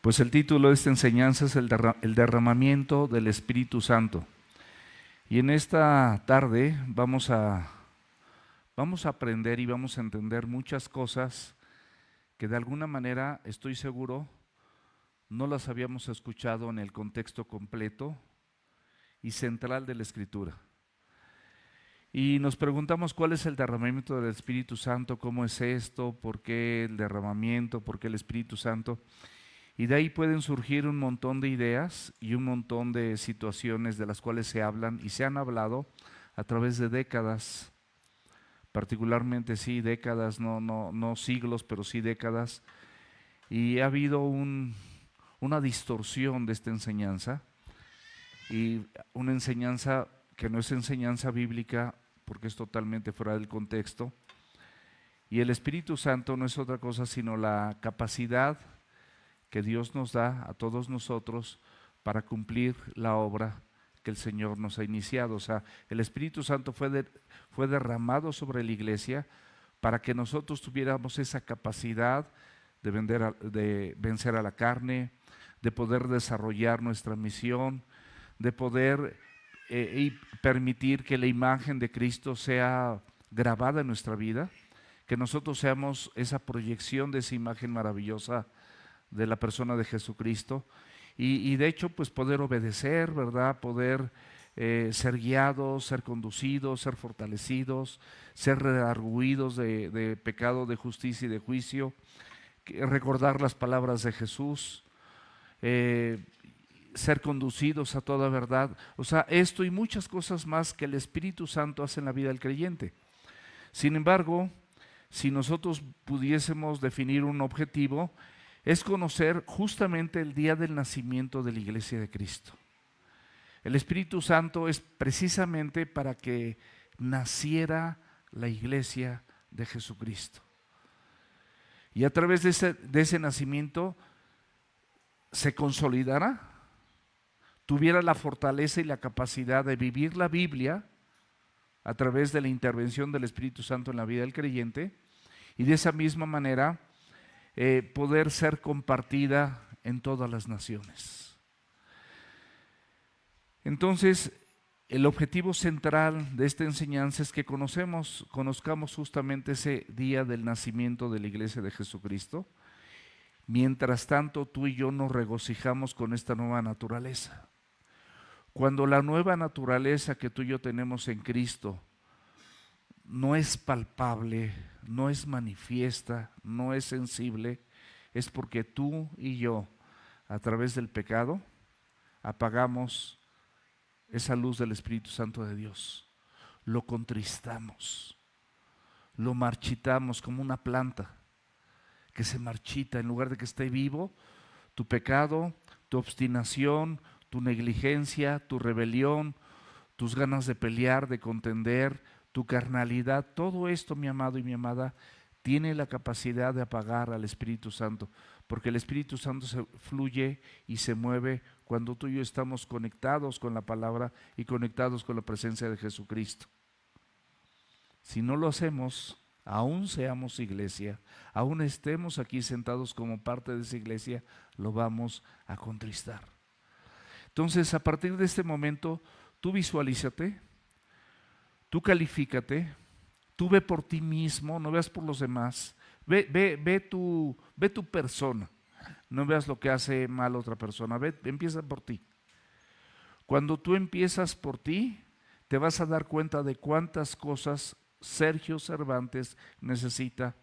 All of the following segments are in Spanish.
Pues el título de esta enseñanza es el derramamiento del Espíritu Santo. Y en esta tarde vamos a aprender y vamos a entender muchas cosas que de alguna manera, estoy seguro, no las habíamos escuchado en el contexto completo y central de la Escritura. Y nos preguntamos cuál es el derramamiento del Espíritu Santo, cómo es esto, por qué el derramamiento, por qué el Espíritu Santo. Y de ahí pueden surgir un montón de ideas y un montón de situaciones de las cuales se hablan y se han hablado a través de décadas, particularmente sí décadas, no siglos, pero sí décadas. Y ha habido una distorsión de esta enseñanza, y una enseñanza que no es enseñanza bíblica porque es totalmente fuera del contexto. Y el Espíritu Santo no es otra cosa sino la capacidad que Dios nos da a todos nosotros para cumplir la obra que el Señor nos ha iniciado. O sea, el Espíritu Santo fue derramado sobre la iglesia para que nosotros tuviéramos esa capacidad de vencer a la carne, de poder desarrollar nuestra misión, de poder y permitir que la imagen de Cristo sea grabada en nuestra vida, que nosotros seamos esa proyección de esa imagen maravillosa de la persona de Jesucristo y de hecho pues poder obedecer, ¿verdad? Poder ser guiados, ser conducidos, ser fortalecidos, ser redarguidos de pecado, de justicia y de juicio, recordar las palabras de Jesús, ser conducidos a toda verdad. O sea, esto y muchas cosas más que el Espíritu Santo hace en la vida del creyente. Sin embargo, si nosotros pudiésemos definir un objetivo, es conocer justamente el día del nacimiento de la Iglesia de Cristo. El Espíritu Santo es precisamente para que naciera la Iglesia de Jesucristo. Y a través de ese nacimiento se consolidará, tuviera la fortaleza y la capacidad de vivir la Biblia a través de la intervención del Espíritu Santo en la vida del creyente, y de esa misma manera poder ser compartida en todas las naciones. Entonces, el objetivo central de esta enseñanza es que conozcamos justamente ese día del nacimiento de la Iglesia de Jesucristo. Mientras tanto, tú y yo nos regocijamos con esta nueva naturaleza. Cuando la nueva naturaleza que tú y yo tenemos en Cristo no es palpable, no es manifiesta, no es sensible, es porque tú y yo, a través del pecado, apagamos esa luz del Espíritu Santo de Dios, lo contristamos, lo marchitamos como una planta que se marchita. En lugar de que esté vivo, tu pecado, tu obstinación, tu negligencia, tu rebelión, tus ganas de pelear, de contender, tu carnalidad, todo esto, mi amado y mi amada, tiene la capacidad de apagar al Espíritu Santo, porque el Espíritu Santo se fluye y se mueve cuando tú y yo estamos conectados con la palabra y conectados con la presencia de Jesucristo. Si no lo hacemos, aún seamos iglesia, aún estemos aquí sentados como parte de esa iglesia, lo vamos a contristar. Entonces, a partir de este momento, tú visualízate, tú califícate, tú ve por ti mismo, no veas por los demás, ve tu persona, no veas lo que hace mal otra persona, empieza por ti. Cuando tú empiezas por ti, te vas a dar cuenta de cuántas cosas Sergio Cervantes necesita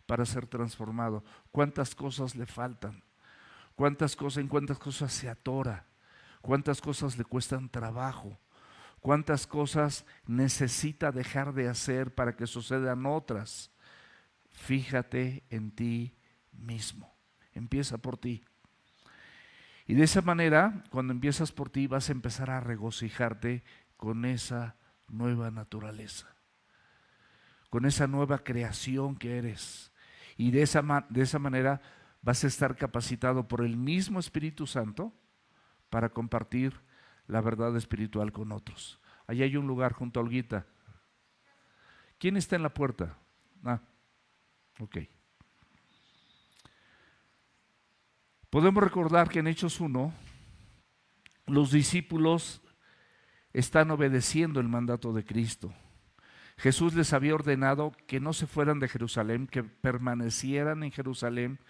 para ser transformado, cuántas cosas le faltan, en cuántas cosas se atora, cuántas cosas le cuestan trabajo, cuántas cosas necesita dejar de hacer para que sucedan otras. Fíjate en ti mismo, empieza por ti. Y de esa manera, cuando empiezas por ti, vas a empezar a regocijarte con esa nueva naturaleza, con esa nueva creación que eres. Y de esa manera vas a estar capacitado por el mismo Espíritu Santo para compartir la verdad espiritual con otros. Allí hay un lugar junto a Olguita. ¿Quién está en la puerta? Ok. Podemos recordar que en Hechos 1, los discípulos están obedeciendo el mandato de Cristo. Jesús les había ordenado que no se fueran de Jerusalén, que permanecieran en Jerusalén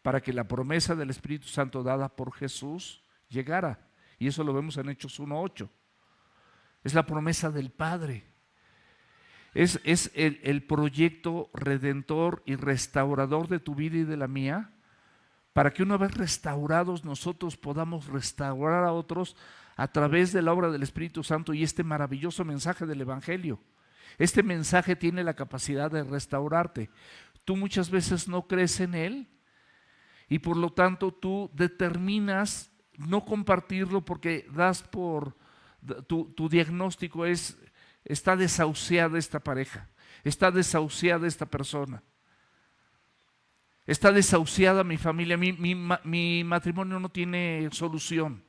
para que la promesa del Espíritu Santo dada por Jesús llegara. Y eso lo vemos en Hechos 1:8. Es la promesa del Padre. Es el proyecto redentor y restaurador de tu vida y de la mía, para que una vez restaurados nosotros podamos restaurar a otros a través de la obra del Espíritu Santo y este maravilloso mensaje del Evangelio. Este mensaje tiene la capacidad de restaurarte. Tú muchas veces no crees en él y por lo tanto tú determinas no compartirlo porque das por, tu diagnóstico es, está desahuciada esta pareja, está desahuciada esta persona, está desahuciada mi familia, mi matrimonio no tiene solución.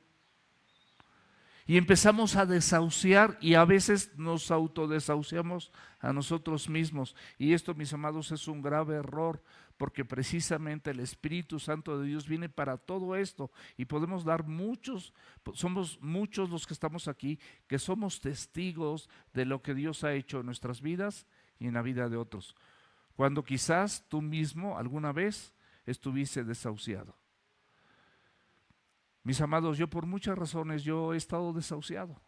Y empezamos a desahuciar y a veces nos autodesahuciamos a nosotros mismos. Y esto, mis amados, es un grave error, porque precisamente el Espíritu Santo de Dios viene para todo esto. Y podemos dar somos muchos los que estamos aquí, que somos testigos de lo que Dios ha hecho en nuestras vidas y en la vida de otros. Cuando quizás tú mismo alguna vez estuviste desahuciado. Mis amados, yo por muchas razones yo he estado desahuciado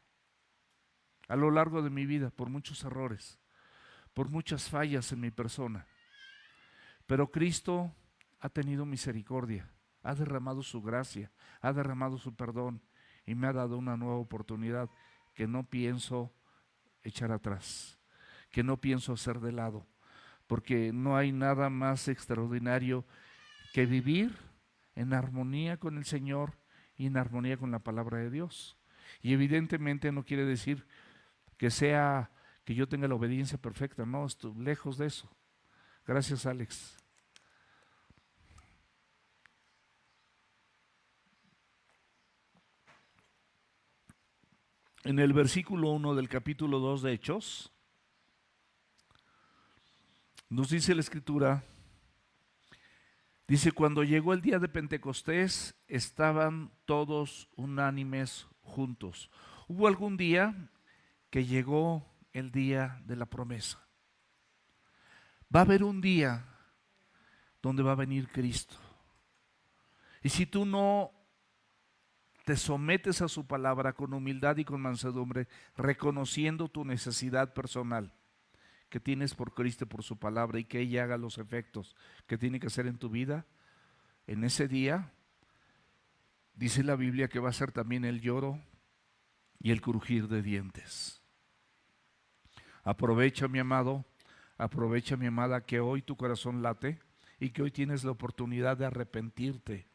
a lo largo de mi vida, por muchos errores, por muchas fallas en mi persona. Pero Cristo ha tenido misericordia, ha derramado su gracia, ha derramado su perdón y me ha dado una nueva oportunidad que no pienso echar atrás, que no pienso hacer de lado, porque no hay nada más extraordinario que vivir en armonía con el Señor y en armonía con la palabra de Dios. Y evidentemente no quiere decir que yo tenga la obediencia perfecta, no, estoy lejos de eso. Gracias, Alex. En el versículo 1 del capítulo 2 de Hechos, nos dice la Escritura, dice, cuando llegó el día de Pentecostés, estaban todos unánimes juntos. Hubo algún día que llegó el día de la promesa. Va a haber un día donde va a venir Cristo. Y si tú no te sometes a su palabra con humildad y con mansedumbre, reconociendo tu necesidad personal que tienes por Cristo, por su palabra, y que ella haga los efectos que tiene que hacer en tu vida, en ese día, dice la Biblia que va a ser también el lloro y el crujir de dientes. Aprovecha, mi amado, aprovecha, mi amada, que hoy tu corazón late y que hoy tienes la oportunidad de arrepentirte.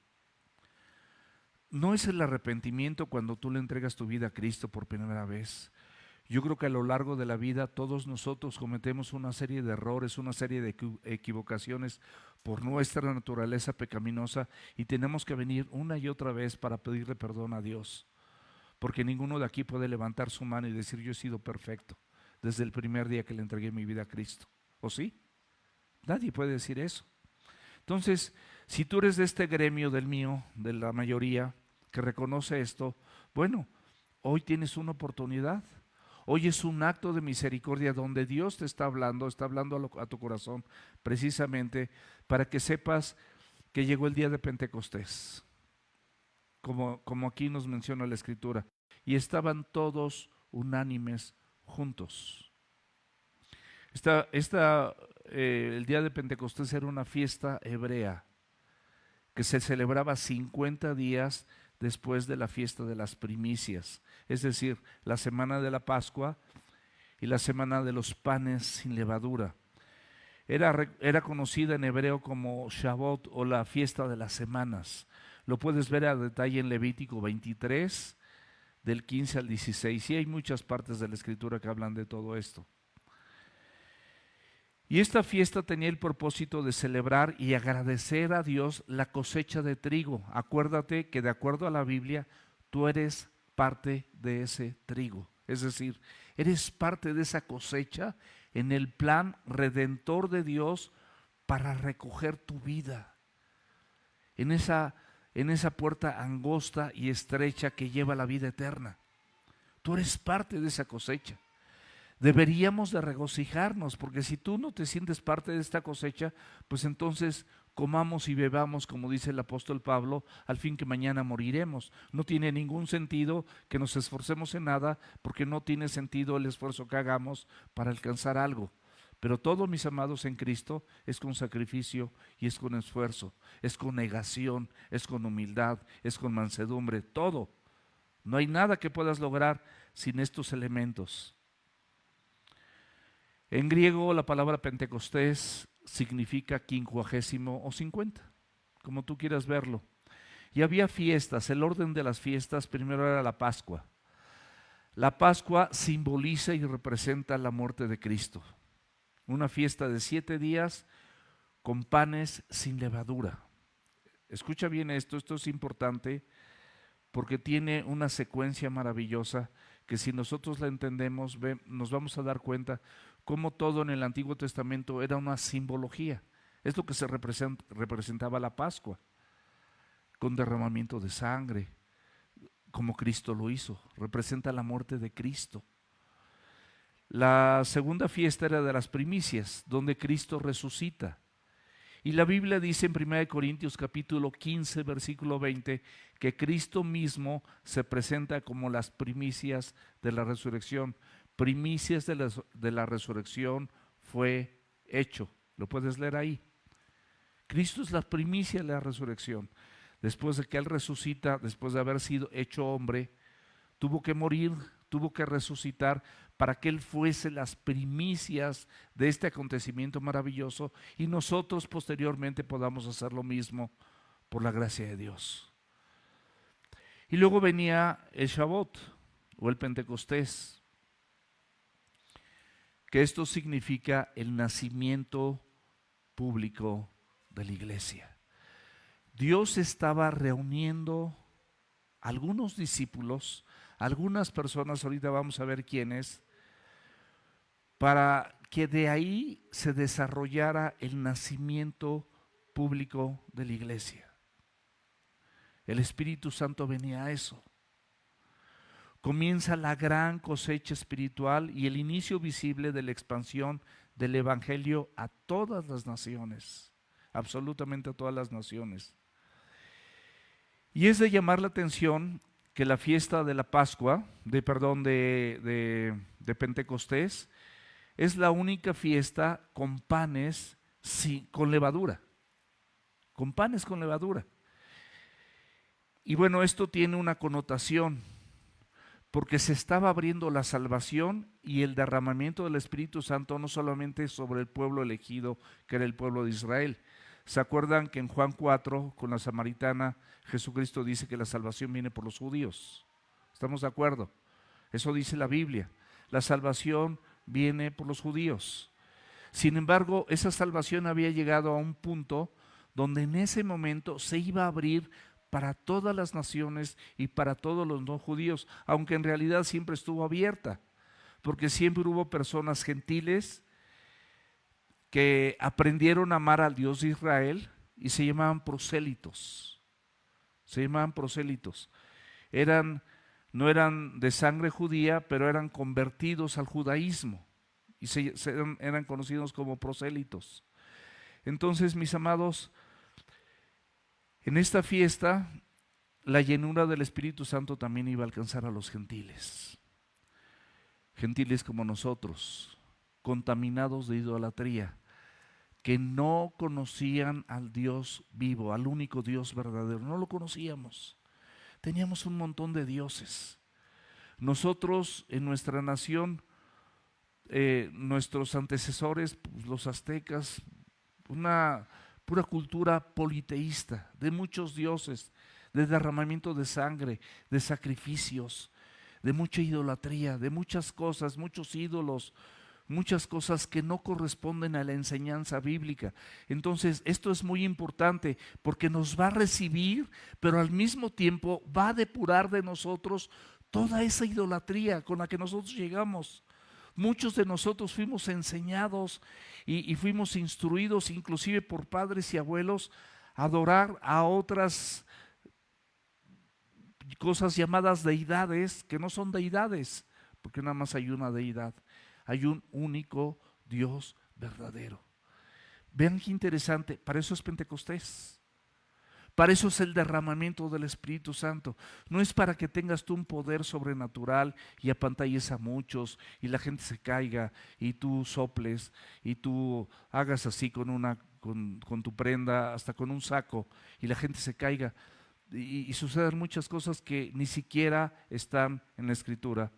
No es el arrepentimiento cuando tú le entregas tu vida a Cristo por primera vez. Yo creo que a lo largo de la vida todos nosotros cometemos una serie de errores, una serie de equivocaciones por nuestra naturaleza pecaminosa y tenemos que venir una y otra vez para pedirle perdón a Dios. Porque ninguno de aquí puede levantar su mano y decir yo he sido perfecto desde el primer día que le entregué mi vida a Cristo. ¿O sí? Nadie puede decir eso. Entonces, si tú eres de este gremio del mío, de la mayoría, que reconoce esto, bueno, hoy tienes una oportunidad. Hoy es un acto de misericordia donde Dios te está hablando a tu corazón, precisamente para que sepas que llegó el día de Pentecostés, como aquí nos menciona la Escritura, y estaban todos unánimes juntos. El día de Pentecostés era una fiesta hebrea que se celebraba 50 días después de la fiesta de las primicias, es decir, la semana de la Pascua y la semana de los panes sin levadura. Era conocida en hebreo como Shavuot o la fiesta de las semanas. Lo puedes ver a detalle en Levítico 23, del 15 al 16, y hay muchas partes de la Escritura que hablan de todo esto. Y esta fiesta tenía el propósito de celebrar y agradecer a Dios la cosecha de trigo. Acuérdate que de acuerdo a la Biblia, tú eres parte de ese trigo. Es decir, eres parte de esa cosecha en el plan redentor de Dios para recoger tu vida. En esa en esa puerta angosta y estrecha que lleva a la vida eterna. Tú eres parte de esa cosecha. Deberíamos de regocijarnos, porque si tú no te sientes parte de esta cosecha, pues entonces comamos y bebamos, como dice el apóstol Pablo, al fin que mañana moriremos. No tiene ningún sentido que nos esforcemos en nada, porque no tiene sentido el esfuerzo que hagamos para alcanzar algo. Pero todo, mis amados, en Cristo es con sacrificio y es con esfuerzo, es con negación, es con humildad, es con mansedumbre, todo. No hay nada que puedas lograr sin estos elementos. En griego la palabra Pentecostés significa 50 o 50, como tú quieras verlo. Y había fiestas, el orden de las fiestas primero era la Pascua. La Pascua simboliza y representa la muerte de Cristo. Una fiesta de 7 días con panes sin levadura. Escucha bien esto es importante porque tiene una secuencia maravillosa que si nosotros la entendemos, nos vamos a dar cuenta cómo todo en el Antiguo Testamento era una simbología. Es lo que se representaba la Pascua, con derramamiento de sangre, como Cristo lo hizo, representa la muerte de Cristo. La segunda fiesta era de las primicias, donde Cristo resucita. Y la Biblia dice en 1 Corintios capítulo 15, versículo 20, que Cristo mismo se presenta como las primicias de la resurrección. Primicias de la resurrección fue hecho. Lo puedes leer ahí. Cristo es la primicia de la resurrección. Después de que Él resucita, después de haber sido hecho hombre, tuvo que morir, tuvo que resucitar para que Él fuese las primicias de este acontecimiento maravilloso y nosotros posteriormente podamos hacer lo mismo por la gracia de Dios. Y luego venía el Shavuot o el Pentecostés, que esto significa el nacimiento público de la iglesia. Dios estaba reuniendo a algunos discípulos, algunas personas, ahorita vamos a ver quiénes, para que de ahí se desarrollara el nacimiento público de la iglesia. El Espíritu Santo venía a eso. Comienza la gran cosecha espiritual y el inicio visible de la expansión del Evangelio a todas las naciones, absolutamente a todas las naciones. Y es de llamar la atención que la fiesta de la Pascua, de Pentecostés, es la única fiesta con panes con levadura, con panes con levadura. Y bueno, esto tiene una connotación, porque se estaba abriendo la salvación y el derramamiento del Espíritu Santo no solamente sobre el pueblo elegido, que era el pueblo de Israel. ¿Se acuerdan que en Juan 4, con la samaritana, Jesucristo dice que la salvación viene por los judíos? ¿Estamos de acuerdo? Eso dice la Biblia. La salvación viene por los judíos. Sin embargo, esa salvación había llegado a un punto donde en ese momento se iba a abrir para todas las naciones y para todos los no judíos, aunque en realidad siempre estuvo abierta, porque siempre hubo personas gentiles que aprendieron a amar al Dios de Israel y se llamaban prosélitos. Se llamaban prosélitos. No eran de sangre judía, pero eran convertidos al judaísmo y eran conocidos como prosélitos. Entonces, mis amados, en esta fiesta la llenura del Espíritu Santo también iba a alcanzar a los gentiles. Gentiles como nosotros, contaminados de idolatría, que no conocían al Dios vivo, al único Dios verdadero. No lo conocíamos. Teníamos un montón de dioses. Nosotros en nuestra nación, nuestros antecesores, pues, los aztecas, una pura cultura politeísta, de muchos dioses, de derramamiento de sangre, de sacrificios, de mucha idolatría, de muchas cosas, muchos ídolos, muchas cosas que no corresponden a la enseñanza bíblica. Entonces, esto es muy importante porque nos va a recibir, pero al mismo tiempo va a depurar de nosotros toda esa idolatría con la que nosotros llegamos. Muchos de nosotros fuimos enseñados y fuimos instruidos inclusive por padres y abuelos a adorar a otras cosas llamadas deidades que no son deidades, porque nada más hay una deidad, hay un único Dios verdadero. Vean qué interesante, para eso es Pentecostés. Para eso es el derramamiento del Espíritu Santo. No es para que tengas tú un poder sobrenatural y apantalles a muchos y la gente se caiga y tú soples y tú hagas así con tu prenda, hasta con un saco, y la gente se caiga. Y suceden muchas cosas que ni siquiera están en la Escritura.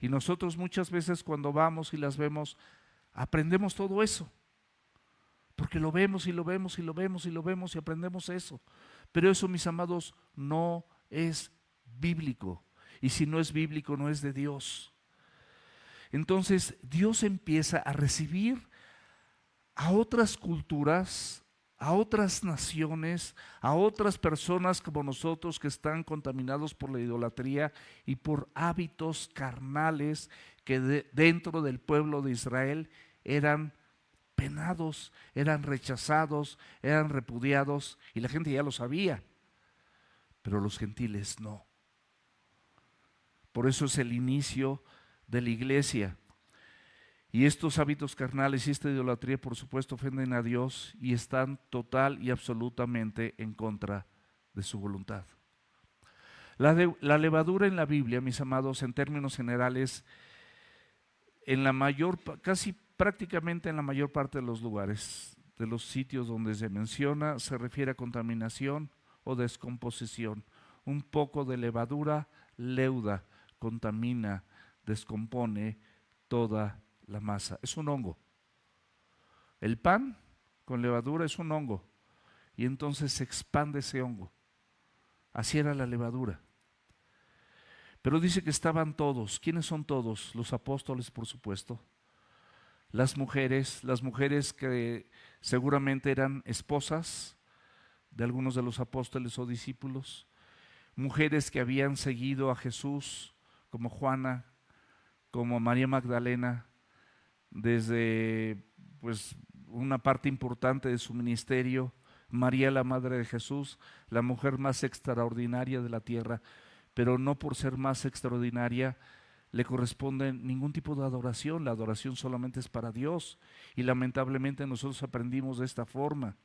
Y nosotros muchas veces cuando vamos y las vemos, aprendemos todo eso. Porque lo vemos y lo vemos y lo vemos y lo vemos y aprendemos eso. Pero eso, mis amados, no es bíblico. Y si no es bíblico, no es de Dios. Entonces, Dios empieza a recibir a otras culturas, a otras naciones, a otras personas como nosotros que están contaminados por la idolatría y por hábitos carnales que dentro del pueblo de Israel eran penados, eran rechazados, eran repudiados, y la gente ya lo sabía, pero los gentiles no. Por eso es el inicio de la iglesia. Y estos hábitos carnales y esta idolatría, por supuesto, ofenden a Dios y están total y absolutamente en contra de su voluntad. La levadura en la Biblia, mis amados, en términos generales, casi prácticamente en la mayor parte de los lugares, de los sitios donde se menciona, se refiere a contaminación o descomposición. Un poco de levadura leuda, contamina, descompone toda la masa. Es un hongo. El pan con levadura es un hongo y entonces se expande ese hongo. Así era la levadura. Pero dice que estaban todos. ¿Quiénes son todos? Los apóstoles, por supuesto. Las mujeres que seguramente eran esposas de algunos de los apóstoles o discípulos, mujeres que habían seguido a Jesús, como Juana, como María Magdalena, desde pues una parte importante de su ministerio, María la madre de Jesús, la mujer más extraordinaria de la tierra, pero no por ser más extraordinaria le corresponde ningún tipo de adoración. La adoración solamente es para Dios y lamentablemente nosotros aprendimos de esta forma.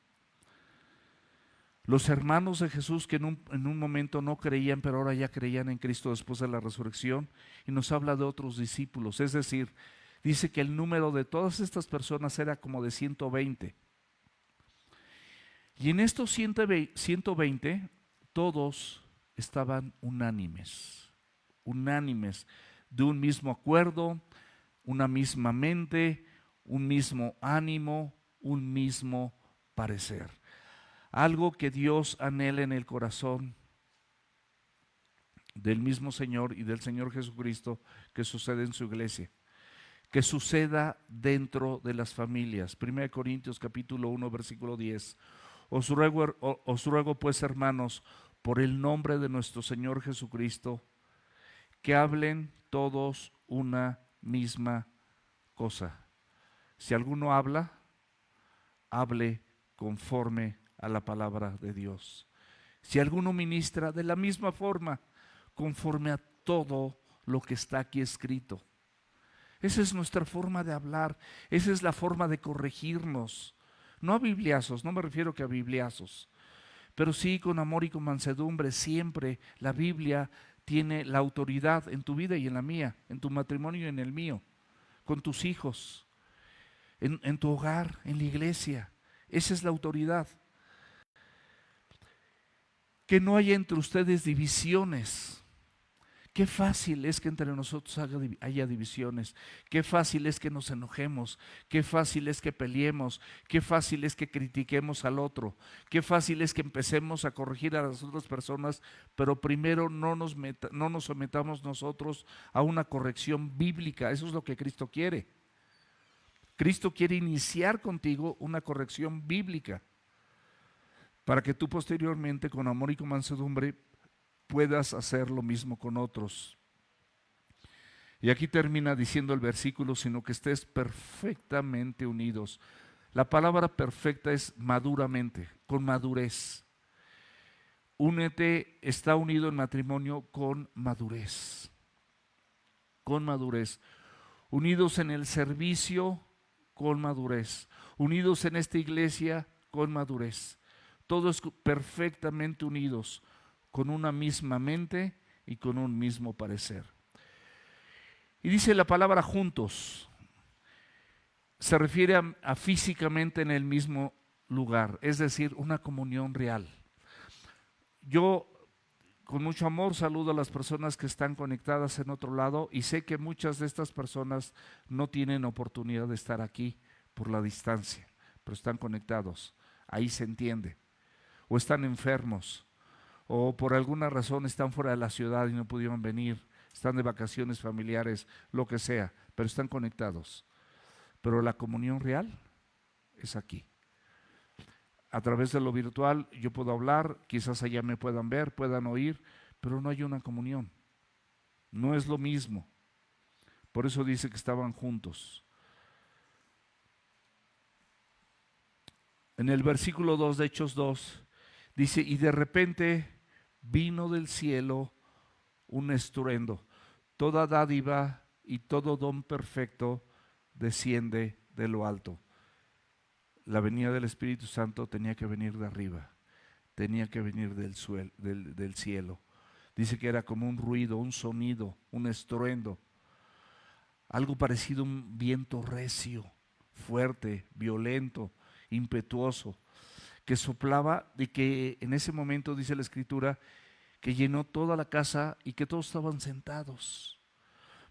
Los hermanos de Jesús que en un momento no creían, pero ahora ya creían en Cristo después de la resurrección, y nos habla de otros discípulos, es decir, dice que el número de todas estas personas era como de 120. Y en estos 120 todos estaban unánimes, de un mismo acuerdo, una misma mente, un mismo ánimo, un mismo parecer. Algo que Dios anhela en el corazón del mismo Señor y del Señor Jesucristo que sucede en su iglesia, que suceda dentro de las familias. 1 Corintios capítulo 1 versículo 10. Os ruego pues, hermanos, por el nombre de nuestro Señor Jesucristo, que hablen todos una misma cosa. Si alguno habla, hable conforme a la palabra de Dios. Si alguno ministra, de la misma forma, conforme a todo lo que está aquí escrito. Esa es nuestra forma de hablar, esa es la forma de corregirnos. No a bibliazos, no me refiero que a bibliazos, pero sí con amor y con mansedumbre. Siempre la Biblia tiene la autoridad en tu vida y en la mía, en tu matrimonio y en el mío, con tus hijos, en tu hogar, en la iglesia. Esa es la autoridad. Que no haya entre ustedes divisiones. Qué fácil es que entre nosotros haya divisiones, qué fácil es que nos enojemos, qué fácil es que peleemos, qué fácil es que critiquemos al otro, qué fácil es que empecemos a corregir a las otras personas, pero primero no nos sometamos nosotros a una corrección bíblica. Eso es lo que Cristo quiere. Cristo quiere iniciar contigo una corrección bíblica para que tú posteriormente, con amor y con mansedumbre, puedas hacer lo mismo con otros. Y aquí termina diciendo el versículo, sino que estés perfectamente unidos. La palabra perfecta es maduramente, con madurez. únete, está unido en matrimonio con madurez. Con madurez. Unidos en el servicio con madurez. Unidos en esta iglesia con madurez. Todos perfectamente unidos, con una misma mente y con un mismo parecer. Y dice la palabra juntos. Se refiere a físicamente en el mismo lugar, es decir, una comunión real. Yo con mucho amor saludo a las personas que están conectadas en otro lado y sé que muchas de estas personas no tienen oportunidad de estar aquí por la distancia, pero están conectados, ahí se entiende. O están enfermos, o por alguna razón están fuera de la ciudad y no pudieron venir, están de vacaciones familiares, lo que sea, pero están conectados. Pero la comunión real es aquí. A través de lo virtual yo puedo hablar, quizás allá me puedan ver, puedan oír, pero no hay una comunión. No es lo mismo. Por eso dice que estaban juntos. En el versículo 2 de Hechos 2 dice, y de repente vino del cielo un estruendo. Toda dádiva y todo don perfecto desciende de lo alto. La venida del Espíritu Santo tenía que venir de arriba, tenía que venir del cielo. Dice que era como un ruido, un sonido, un estruendo, algo parecido a un viento recio, fuerte, violento, impetuoso, que soplaba y que en ese momento, dice la Escritura, que llenó toda la casa y que todos estaban sentados.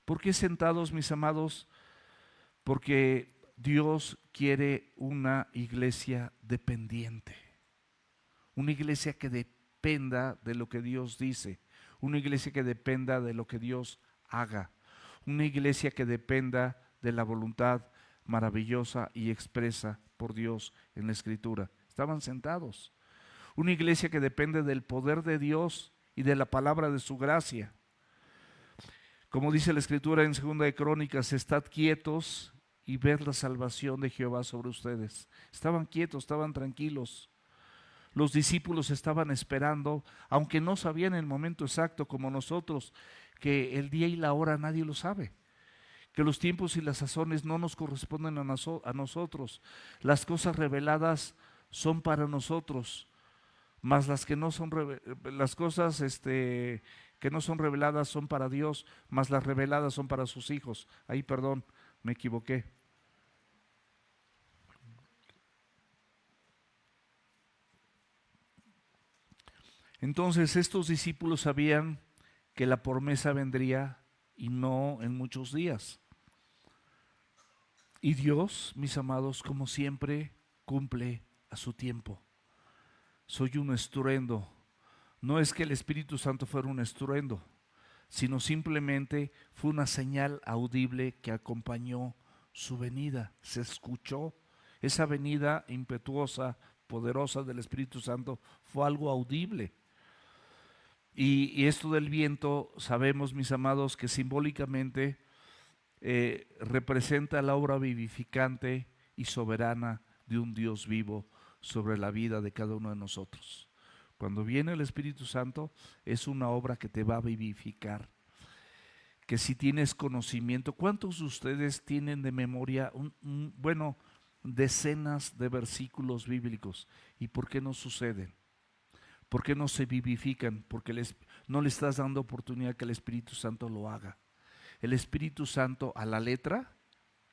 ¿Por qué sentados, mis amados? Porque Dios quiere una iglesia dependiente, una iglesia que dependa de lo que Dios dice, una iglesia que dependa de lo que Dios haga, una iglesia que dependa de la voluntad maravillosa y expresa por Dios en la Escritura. Estaban sentados. Una iglesia que depende del poder de Dios y de la palabra de su gracia. Como dice la Escritura en 2 de Crónicas, estad quietos y ved la salvación de Jehová sobre ustedes. Estaban quietos, estaban tranquilos. Los discípulos estaban esperando, aunque no sabían el momento exacto como nosotros, que el día y la hora nadie lo sabe, que los tiempos y las sazones no nos corresponden a nosotros. Las cosas reveladas son para nosotros, mas las que no son las cosas que no son reveladas son para Dios, mas las reveladas son para sus hijos. Ahí, perdón, me equivoqué. Entonces estos discípulos sabían que la promesa vendría y no en muchos días. Y Dios, mis amados, como siempre, cumple a su tiempo. Soy un estruendo. No es que el Espíritu Santo fuera un estruendo, sino simplemente fue una señal audible que acompañó su venida. Se escuchó esa venida impetuosa, poderosa del Espíritu Santo, fue algo audible. Y esto del viento, sabemos, mis amados, que simbólicamente representa la obra vivificante y soberana de un Dios vivo sobre la vida de cada uno de nosotros. Cuando viene el Espíritu Santo, es una obra que te va a vivificar. Que si tienes conocimiento, ¿cuántos de ustedes tienen de memoria, decenas de versículos bíblicos? ¿Y por qué no suceden? ¿Por qué no se vivifican? Porque no le estás dando oportunidad que el Espíritu Santo lo haga. El Espíritu Santo a la letra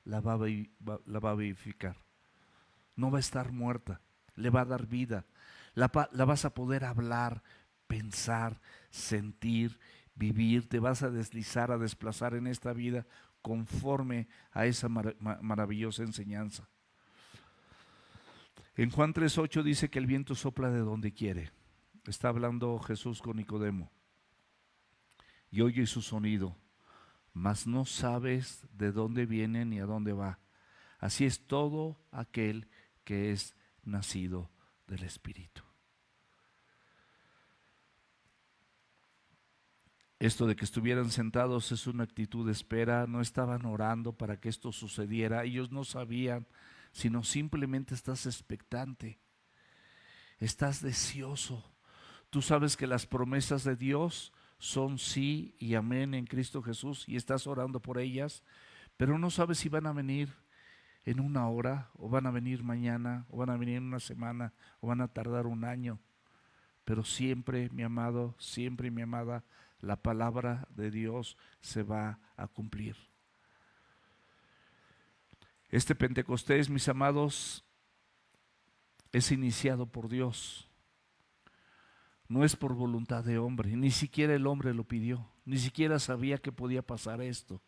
la va a vivificar. No va a estar muerta, le va a dar vida. La vas a poder hablar, pensar, sentir, vivir. Te vas a deslizar, a desplazar en esta vida conforme a esa maravillosa enseñanza. En Juan 3:8 dice que el viento sopla de donde quiere. Está hablando Jesús con Nicodemo. Y oye su sonido, mas no sabes de dónde viene ni a dónde va. Así es todo aquel que es nacido del Espíritu. Esto de que estuvieran sentados es una actitud de espera. No estaban orando para que esto sucediera. Ellos no sabían, sino simplemente estás expectante. Estás deseoso. Tú sabes que las promesas de Dios son sí y amén en Cristo Jesús y estás orando por ellas, pero no sabes si van a venir en una hora, o van a venir mañana, o van a venir en una semana, o van a tardar un año. Pero siempre, mi amado, siempre, mi amada, la palabra de Dios se va a cumplir. Este Pentecostés, mis amados, es iniciado por Dios. No es por voluntad de hombre, ni siquiera el hombre lo pidió, ni siquiera sabía que podía pasar esto.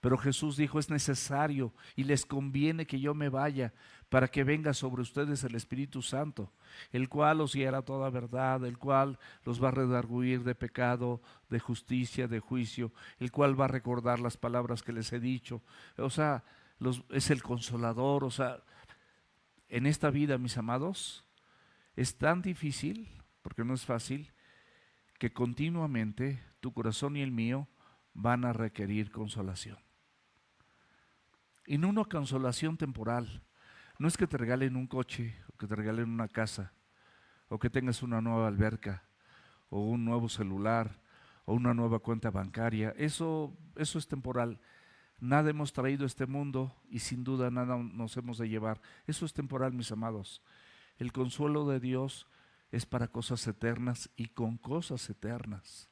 Pero Jesús dijo, es necesario y les conviene que yo me vaya para que venga sobre ustedes el Espíritu Santo, el cual os guiará toda verdad, el cual los va a redarguir de pecado, de justicia, de juicio, el cual va a recordar las palabras que les he dicho. O sea, es el consolador. O sea, en esta vida, mis amados, es tan difícil, porque no es fácil, que continuamente tu corazón y el mío van a requerir consolación. Y no una consolación temporal. No es que te regalen un coche, o que te regalen una casa, o que tengas una nueva alberca, o un nuevo celular, o una nueva cuenta bancaria. Eso es temporal. Nada hemos traído a este mundo y sin duda nada nos hemos de llevar. Eso es temporal, mis amados. El consuelo de Dios es para cosas eternas y con cosas eternas.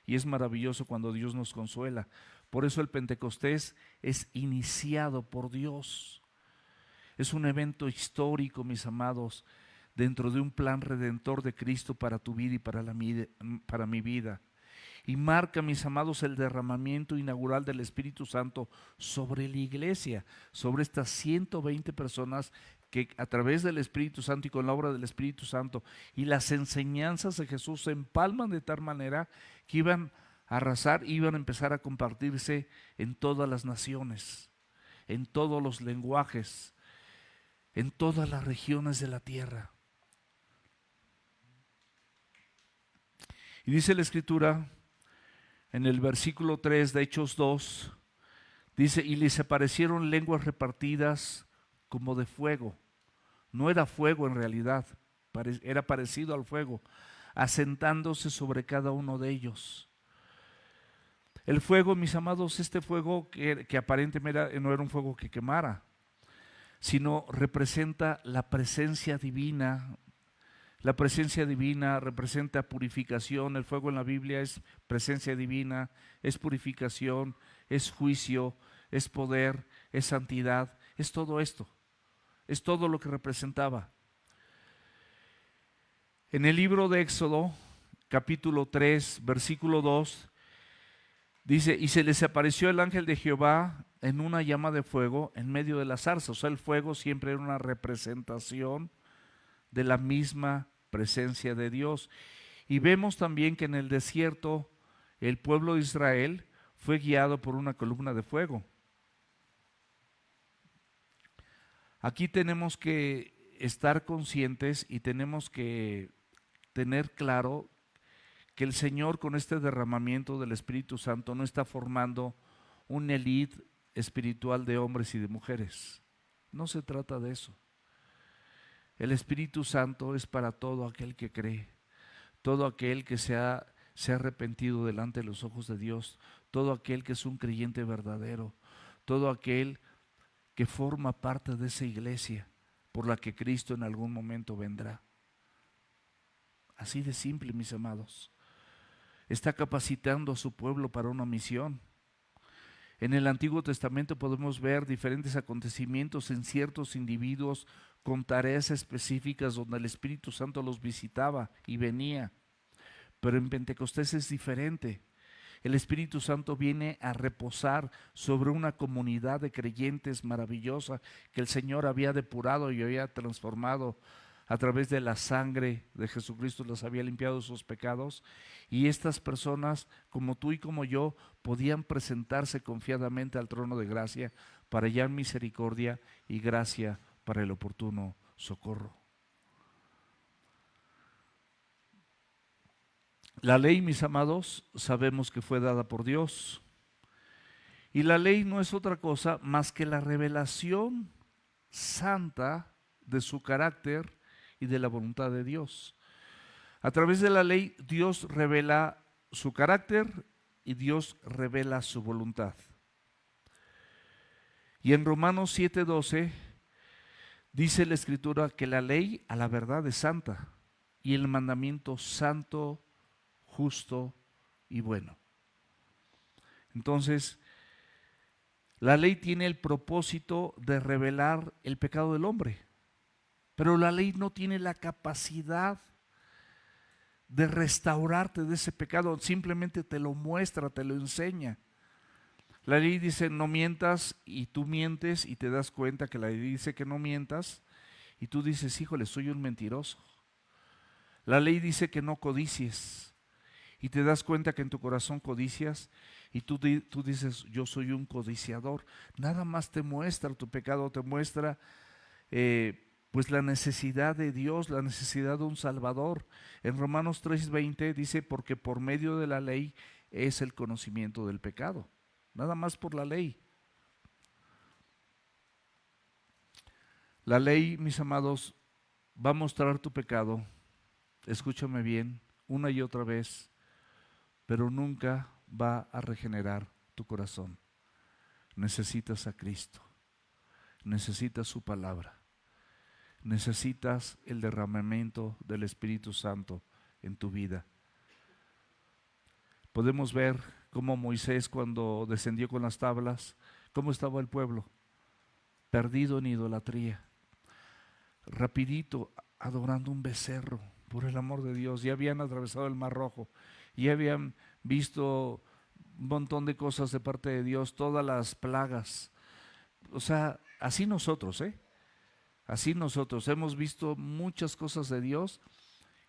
Y es maravilloso cuando Dios nos consuela. Por eso el Pentecostés es iniciado por Dios. Es un evento histórico, mis amados, dentro de un plan redentor de Cristo para tu vida y para mi vida. Y marca, mis amados, el derramamiento inaugural del Espíritu Santo sobre la iglesia, sobre estas 120 personas que a través del Espíritu Santo y con la obra del Espíritu Santo y las enseñanzas de Jesús se empalman de tal manera que iban a arrasar, iban a empezar a compartirse en todas las naciones, en todos los lenguajes, en todas las regiones de la tierra. Y dice la Escritura en el versículo 3 de Hechos 2, dice, y les aparecieron lenguas repartidas como de fuego. No era fuego en realidad, era parecido al fuego, asentándose sobre cada uno de ellos. El fuego, mis amados, este fuego que aparentemente no era un fuego que quemara, sino representa la presencia divina. La presencia divina representa purificación. El fuego en la Biblia es presencia divina, es purificación, es juicio, es poder, es santidad, es todo esto. Es todo lo que representaba. En el libro de Éxodo, capítulo 3, versículo 2, dice, y se les apareció el ángel de Jehová en una llama de fuego en medio de la zarza. O sea, el fuego siempre era una representación de la misma presencia de Dios. Y vemos también que en el desierto el pueblo de Israel fue guiado por una columna de fuego. Aquí tenemos que estar conscientes y tenemos que tener claro que el Señor, con este derramamiento del Espíritu Santo, no está formando una élite espiritual de hombres y de mujeres. No se trata de eso. El Espíritu Santo es para todo aquel que cree, todo aquel que se ha arrepentido delante de los ojos de Dios, todo aquel que es un creyente verdadero, todo aquel que forma parte de esa iglesia por la que Cristo en algún momento vendrá. Así de simple, mis amados. Está capacitando a su pueblo para una misión. En el Antiguo Testamento podemos ver diferentes acontecimientos en ciertos individuos con tareas específicas donde el Espíritu Santo los visitaba y venía. Pero en Pentecostés es diferente. El Espíritu Santo viene a reposar sobre una comunidad de creyentes maravillosa que el Señor había depurado y había transformado a través de la sangre de Jesucristo, los había limpiado sus pecados, y estas personas, como tú y como yo, podían presentarse confiadamente al trono de gracia para hallar misericordia y gracia para el oportuno socorro. La ley, mis amados, sabemos que fue dada por Dios, y la ley no es otra cosa más que la revelación santa de su carácter y de la voluntad de Dios. A través de la ley, Dios revela su carácter y Dios revela su voluntad. Y en Romanos 7:12 dice la Escritura que la ley a la verdad es santa y el mandamiento santo, justo y bueno. Entonces, la ley tiene el propósito de revelar el pecado del hombre, pero la ley no tiene la capacidad de restaurarte de ese pecado, simplemente te lo muestra, te lo enseña. La ley dice no mientas y tú mientes y te das cuenta que la ley dice que no mientas y tú dices, híjole, soy un mentiroso. La ley dice que no codicies y te das cuenta que en tu corazón codicias y tú dices, yo soy un codiciador. Nada más te muestra tu pecado, te muestra pues la necesidad de Dios, la necesidad de un Salvador. En Romanos 3:20 dice, porque por medio de la ley es el conocimiento del pecado. Nada más por la ley. La ley, mis amados, va a mostrar tu pecado, escúchame bien, una y otra vez, pero nunca va a regenerar tu corazón. Necesitas a Cristo, necesitas su palabra, necesitas el derramamiento del Espíritu Santo en tu vida. Podemos ver cómo Moisés, cuando descendió con las tablas, cómo estaba el pueblo, perdido en idolatría, rapidito adorando un becerro, por el amor de Dios. Ya habían atravesado el Mar Rojo, ya habían visto un montón de cosas de parte de Dios, todas las plagas. O sea, así nosotros, así nosotros hemos visto muchas cosas de Dios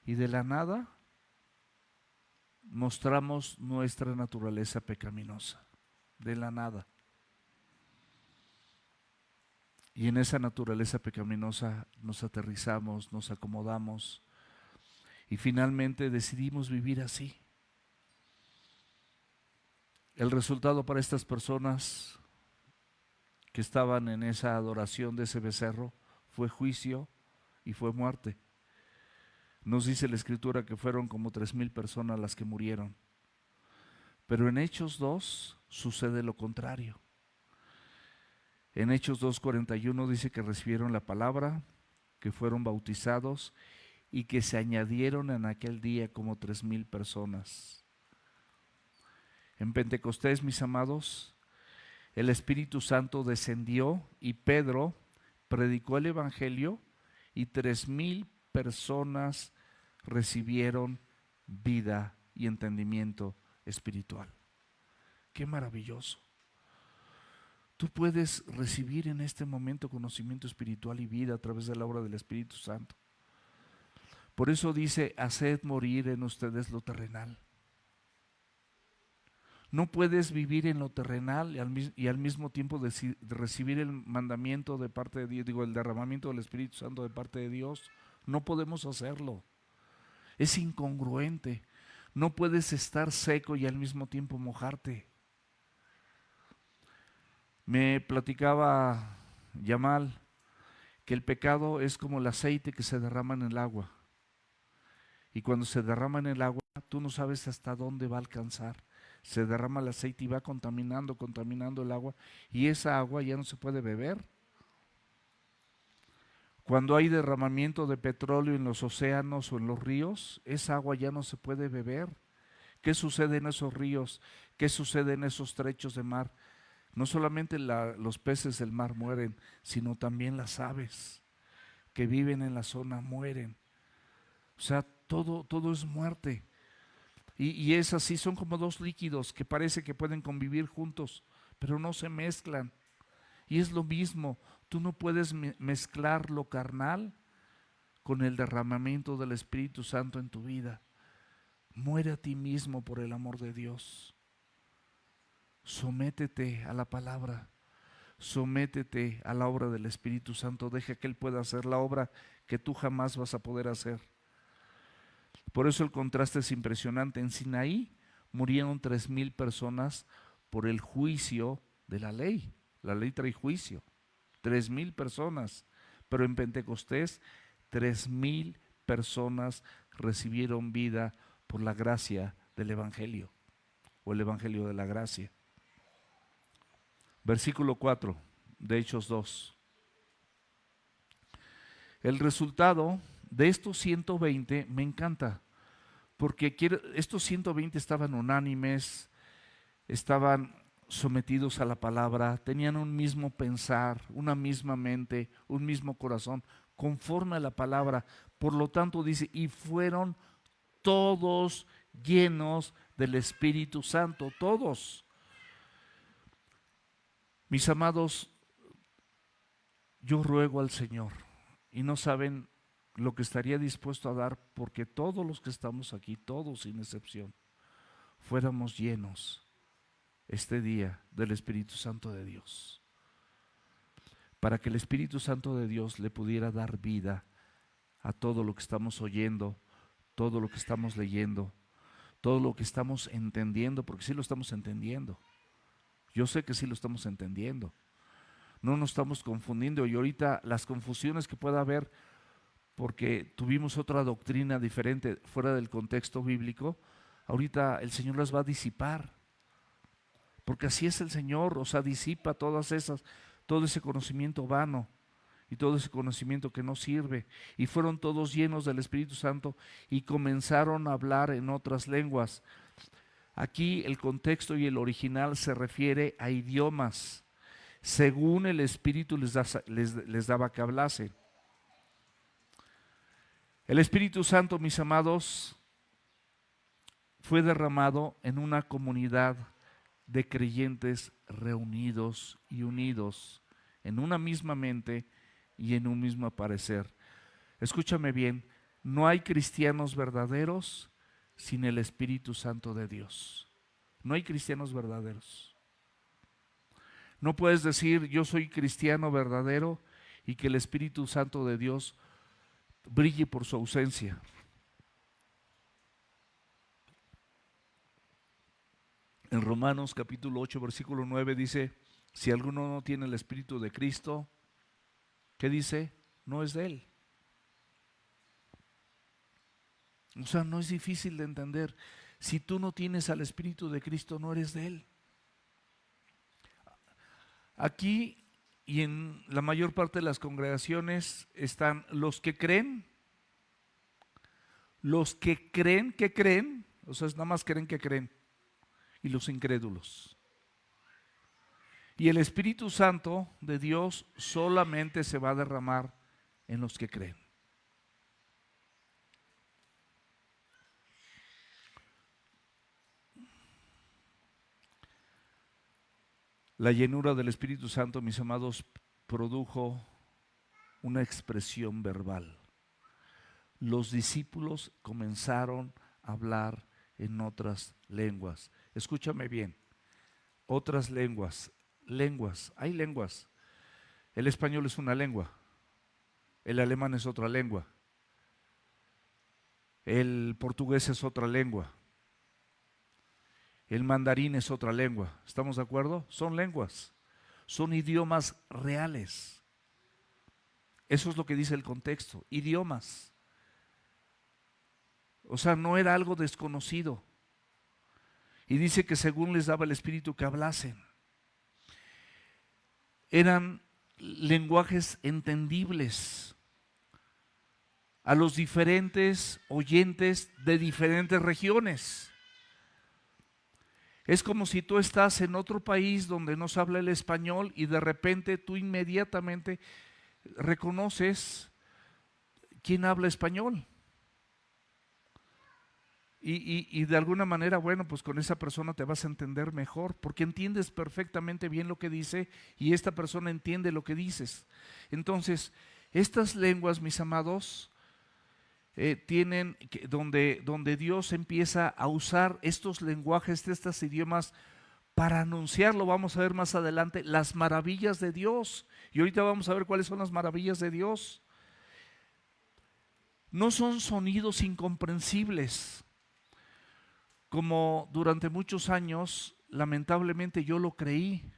y de la nada mostramos nuestra naturaleza pecaminosa, de la nada. Y en esa naturaleza pecaminosa nos aterrizamos, nos acomodamos y finalmente decidimos vivir así. El resultado para estas personas que estaban en esa adoración de ese becerro fue juicio y fue muerte. Nos dice la Escritura que fueron como 3,000 personas las que murieron. Pero en Hechos 2 sucede lo contrario. En Hechos 2:41 dice que recibieron la palabra, que fueron bautizados y que se añadieron en aquel día como 3,000 personas. En Pentecostés, mis amados, el Espíritu Santo descendió y Pedro predicó el Evangelio y 3,000 personas recibieron vida y entendimiento espiritual. ¡Qué maravilloso! Tú puedes recibir en este momento conocimiento espiritual y vida a través de la obra del Espíritu Santo. Por eso dice, haced morir en ustedes lo terrenal. No puedes vivir en lo terrenal y al mismo tiempo de recibir el mandamiento de parte de Dios, el derramamiento del Espíritu Santo de parte de Dios. No podemos hacerlo. Es incongruente. No puedes estar seco y al mismo tiempo mojarte. Me platicaba Yamal que el pecado es como el aceite que se derrama en el agua. Y cuando se derrama en el agua, tú no sabes hasta dónde va a alcanzar. Se derrama el aceite y va contaminando el agua. Y esa agua ya no se puede beber. Cuando hay derramamiento de petróleo en los océanos o en los ríos, esa agua ya no se puede beber. ¿Qué sucede en esos ríos? ¿Qué sucede en esos trechos de mar? No solamente los peces del mar mueren, sino también las aves que viven en la zona mueren. O sea, todo es muerte. Y es así, son como dos líquidos que parece que pueden convivir juntos, pero no se mezclan. Y es lo mismo, tú no puedes mezclar lo carnal con el derramamiento del Espíritu Santo en tu vida. Muere a ti mismo por el amor de Dios. Sométete a la palabra, sométete a la obra del Espíritu Santo, deja que Él pueda hacer la obra que tú jamás vas a poder hacer. Por eso el contraste es impresionante. En Sinaí murieron 3,000 personas por el juicio de la ley. La ley trae juicio, 3,000 personas, pero en Pentecostés 3,000 personas recibieron vida por la gracia del Evangelio, o el Evangelio de la gracia. Versículo 4 de Hechos 2. El resultado de estos 120 me encanta, porque estos 120 estaban unánimes, estaban sometidos a la palabra, tenían un mismo pensar, una misma mente, un mismo corazón, conforme a la palabra. Por lo tanto dice, y fueron todos llenos del Espíritu Santo, todos. Mis amados, yo ruego al Señor, y no saben lo que estaría dispuesto a dar porque todos los que estamos aquí, todos sin excepción, fuéramos llenos este día del Espíritu Santo de Dios, para que el Espíritu Santo de Dios le pudiera dar vida a todo lo que estamos oyendo, todo lo que estamos leyendo, todo lo que estamos entendiendo, porque sí lo estamos entendiendo. Yo sé que sí lo estamos entendiendo. No nos estamos confundiendo, y ahorita las confusiones que pueda haber porque tuvimos otra doctrina diferente fuera del contexto bíblico, ahorita el Señor las va a disipar, porque así es el Señor, o sea, disipa todo ese conocimiento vano y todo ese conocimiento que no sirve. Y fueron todos llenos del Espíritu Santo y comenzaron a hablar en otras lenguas. Aquí el contexto y el original se refiere a idiomas, según el Espíritu les daba que hablasen. El Espíritu Santo, mis amados, fue derramado en una comunidad de creyentes reunidos y unidos en una misma mente y en un mismo parecer. Escúchame bien, no hay cristianos verdaderos sin el Espíritu Santo de Dios. No hay cristianos verdaderos. No puedes decir yo soy cristiano verdadero y que el Espíritu Santo de Dios brille por su ausencia. En Romanos capítulo 8 versículo 9 dice, si alguno no tiene el Espíritu de Cristo, ¿qué dice? No es de él. O sea, no es difícil de entender. Si tú no tienes al Espíritu de Cristo, no eres de él. Aquí y en la mayor parte de las congregaciones están los que creen, que creen, o sea, nada más creen que creen, y los incrédulos. Y el Espíritu Santo de Dios solamente se va a derramar en los que creen. La llenura del Espíritu Santo, mis amados, produjo una expresión verbal. Los discípulos comenzaron a hablar en otras lenguas. Escúchame bien, otras lenguas, hay lenguas. El español es una lengua, el alemán es otra lengua, el portugués es otra lengua, el mandarín es otra lengua. ¿Estamos de acuerdo? Son lenguas, son idiomas reales. Eso es lo que dice el contexto, idiomas. O sea, no era algo desconocido. Y dice que según les daba el Espíritu que hablasen. Eran lenguajes entendibles a los diferentes oyentes de diferentes regiones. Es como si tú estás en otro país donde no se habla el español y de repente tú inmediatamente reconoces quién habla español. Y de alguna manera, bueno, pues con esa persona te vas a entender mejor, porque entiendes perfectamente bien lo que dice y esta persona entiende lo que dices. Entonces, estas lenguas, mis amados, donde Dios empieza a usar estos lenguajes, estos idiomas, para anunciar, lo vamos a ver más adelante, las maravillas de Dios. Y ahorita vamos a ver cuáles son las maravillas de Dios. No son sonidos incomprensibles, como durante muchos años, lamentablemente yo lo creí.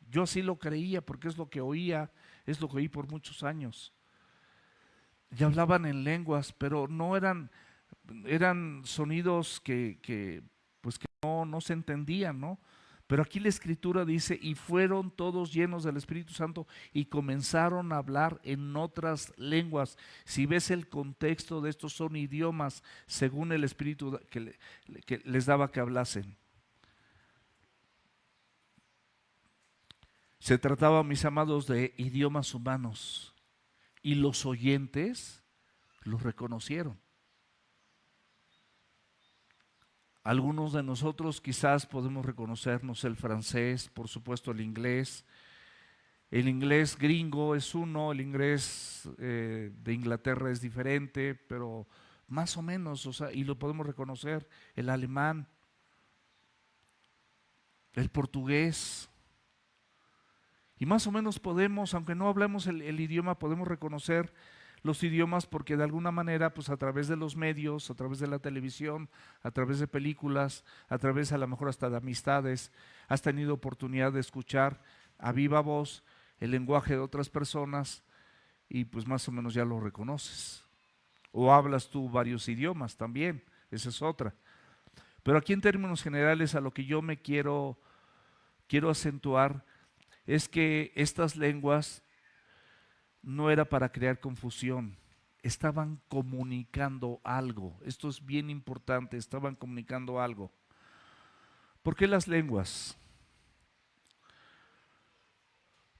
Yo así lo creía porque es lo que oía, es lo que oí por muchos años. Y hablaban en lenguas, pero no eran eran sonidos pues que no se entendían, ¿no? Pero aquí la escritura dice, y fueron todos llenos del Espíritu Santo y comenzaron a hablar en otras lenguas. Si ves el contexto de estos, son idiomas según el Espíritu que les daba que hablasen. Se trataba, mis amados, de idiomas humanos y los oyentes los reconocieron. Algunos de nosotros quizás podemos reconocernos el francés, por supuesto el inglés. El inglés gringo es uno, el inglés de Inglaterra es diferente, pero más o menos, o sea, y lo podemos reconocer. El alemán, el portugués. Y más o menos podemos, aunque no hablemos el idioma, podemos reconocer los idiomas porque de alguna manera, pues a través de los medios, a través de la televisión, a través de películas, a través a lo mejor hasta de amistades, has tenido oportunidad de escuchar a viva voz el lenguaje de otras personas y pues más o menos ya lo reconoces. O hablas tú varios idiomas también, esa es otra. Pero aquí en términos generales a lo que yo me quiero acentuar es que estas lenguas no era para crear confusión, estaban comunicando algo. Esto es bien importante, estaban comunicando algo. ¿Por qué las lenguas?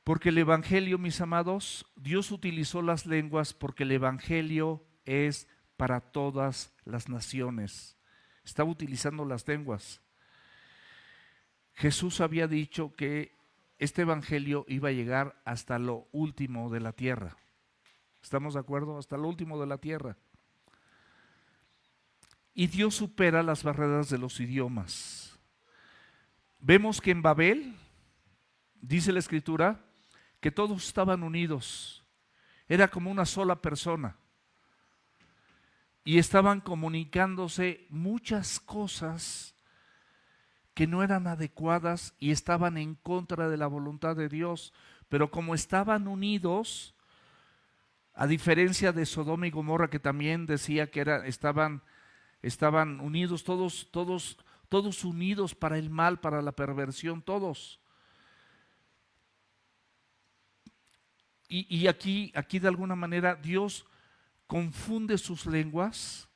Porque el Evangelio, mis amados, Dios utilizó las lenguas porque el Evangelio es para todas las naciones. Estaba utilizando las lenguas. Jesús había dicho que este evangelio iba a llegar hasta lo último de la tierra. ¿Estamos de acuerdo? Hasta lo último de la tierra. Y Dios supera las barreras de los idiomas. Vemos que en Babel, dice la Escritura, que todos estaban unidos. Era como una sola persona. Y estaban comunicándose muchas cosas que no eran adecuadas y estaban en contra de la voluntad de Dios, pero como estaban unidos, a diferencia de Sodoma y Gomorra, que también decía que estaban unidos, todos unidos para el mal, para la perversión, todos. Y aquí de alguna manera Dios confunde sus lenguas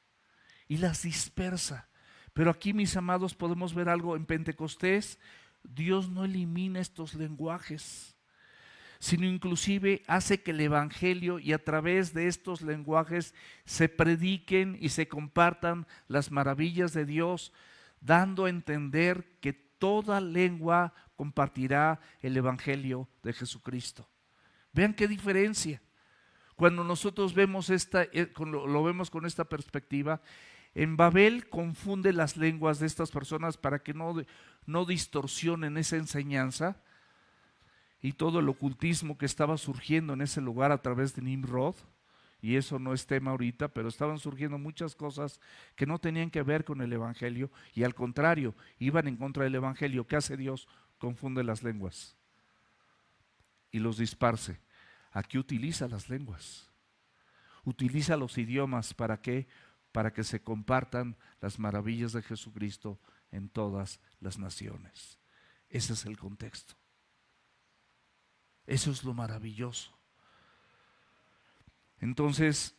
y las dispersa. Pero aquí, mis amados, podemos ver algo en Pentecostés. Dios no elimina estos lenguajes, sino inclusive hace que el Evangelio y a través de estos lenguajes se prediquen y se compartan las maravillas de Dios, dando a entender que toda lengua compartirá el Evangelio de Jesucristo. Vean qué diferencia. Cuando nosotros vemos lo vemos con esta perspectiva, en Babel confunde las lenguas de estas personas para que no distorsionen esa enseñanza y todo el ocultismo que estaba surgiendo en ese lugar a través de Nimrod, y eso no es tema ahorita, pero estaban surgiendo muchas cosas que no tenían que ver con el Evangelio y al contrario, iban en contra del Evangelio. ¿Qué hace Dios? Confunde las lenguas y los disparce. Aquí utiliza las lenguas, utiliza los idiomas. ¿Para qué? Para que se compartan las maravillas de Jesucristo en todas las naciones. Ese es el contexto. Eso es lo maravilloso. Entonces,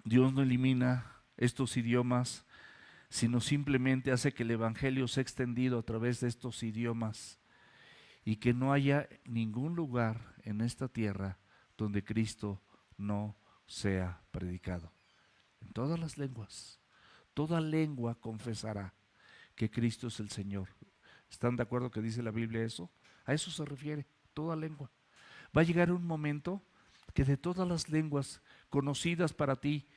Dios no elimina estos idiomas, sino simplemente hace que el Evangelio sea extendido a través de estos idiomas y que no haya ningún lugar en esta tierra donde Cristo no sea predicado. En todas las lenguas, toda lengua confesará que Cristo es el Señor. ¿Están de acuerdo que dice la Biblia eso? A eso se refiere, toda lengua. Va a llegar un momento que de todas las lenguas conocidas para ti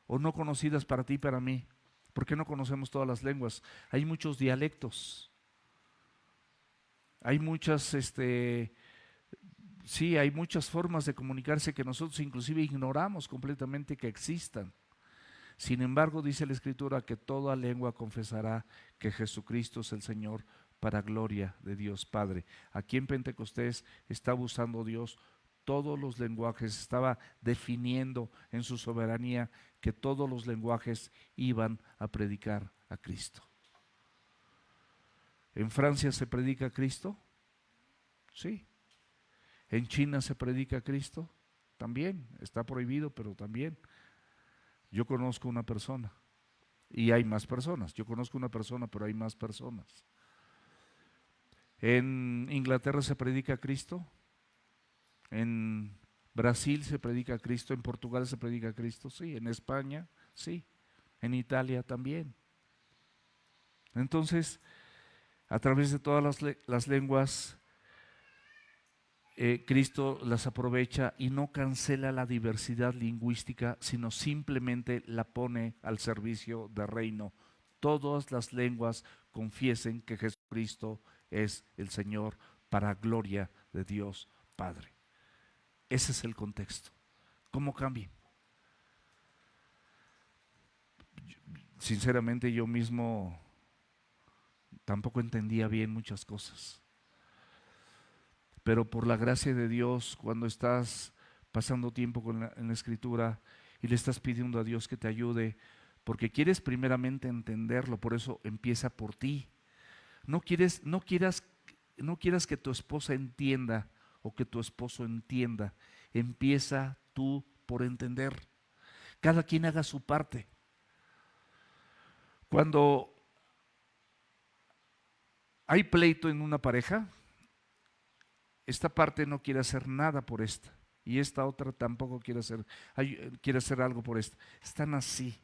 o no conocidas para ti y para mí, porque no conocemos todas las lenguas, hay muchos dialectos, hay muchas, hay muchas formas de comunicarse que nosotros inclusive ignoramos completamente que existan. Sin embargo, dice la Escritura que toda lengua confesará que Jesucristo es el Señor para gloria de Dios Padre. Aquí en Pentecostés estaba usando Dios todos los lenguajes, estaba definiendo en su soberanía que todos los lenguajes iban a predicar a Cristo. ¿En Francia se predica a Cristo? Sí. ¿En China se predica a Cristo? También. Está prohibido, pero también. Yo conozco una persona y hay más personas. Yo conozco una persona, pero hay más personas. ¿En Inglaterra se predica a Cristo? ¿En Brasil se predica a Cristo? ¿En Portugal se predica a Cristo? Sí. ¿En España? Sí. ¿En Italia también? Entonces, a través de todas las lenguas, Cristo las aprovecha y no cancela la diversidad lingüística, sino simplemente la pone al servicio del reino. Todas las lenguas confiesen que Jesucristo es el Señor para gloria de Dios Padre. Ese es el contexto. ¿Cómo cambia? Sinceramente yo mismo tampoco entendía bien muchas cosas. Pero por la gracia de Dios, cuando estás pasando tiempo en la Escritura y le estás pidiendo a Dios que te ayude, porque quieres primeramente entenderlo, por eso empieza por ti. No quieras que tu esposa entienda o que tu esposo entienda. Empieza tú por entender. Cada quien haga su parte. Cuando hay pleito en una pareja, esta parte no quiere hacer nada por esta y esta otra tampoco quiere hacer algo por esta. Están así,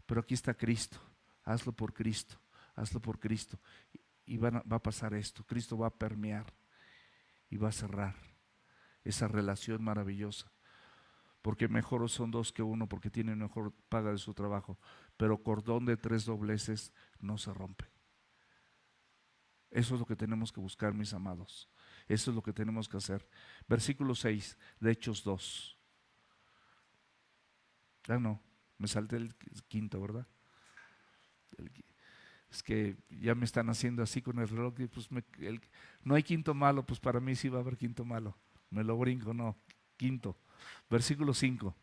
pero aquí está Cristo. Hazlo por Cristo, hazlo por Cristo y va a pasar esto. Cristo va a permear y va a cerrar esa relación maravillosa, porque mejor son dos que uno, porque tienen mejor paga de su trabajo, pero cordón de 3 dobleces no se rompe. Eso es lo que tenemos que buscar, mis amados. Eso es lo que tenemos que hacer. Versículo 6 de Hechos 2. No, me salté el quinto, ¿verdad? Es que ya me están haciendo así con el reloj y pues no hay quinto malo, pues para mí sí va a haber quinto malo. Me lo brinco, no. Quinto. Versículo 5.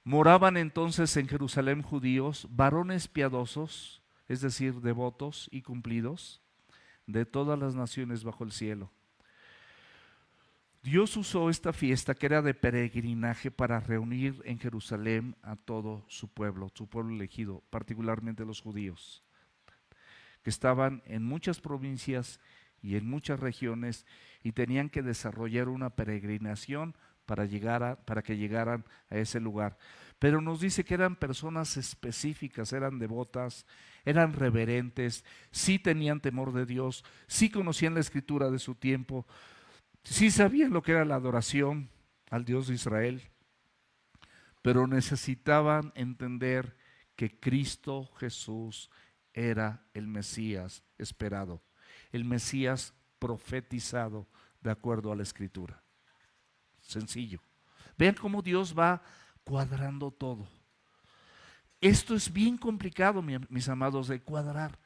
Moraban entonces en Jerusalén judíos, varones piadosos, es decir, devotos y cumplidos, de todas las naciones bajo el cielo. Dios usó esta fiesta que era de peregrinaje para reunir en Jerusalén a todo su pueblo elegido, particularmente los judíos, que estaban en muchas provincias y en muchas regiones y tenían que desarrollar una peregrinación para que llegaran a ese lugar. Pero nos dice que eran personas específicas, eran devotas, eran reverentes, sí tenían temor de Dios, sí conocían la escritura de su tiempo, sí sabían lo que era la adoración al Dios de Israel, pero necesitaban entender que Cristo Jesús era el Mesías esperado, el Mesías profetizado de acuerdo a la escritura. Sencillo. Vean cómo Dios va cuadrando todo. Esto es bien complicado, mis amados, de cuadrar.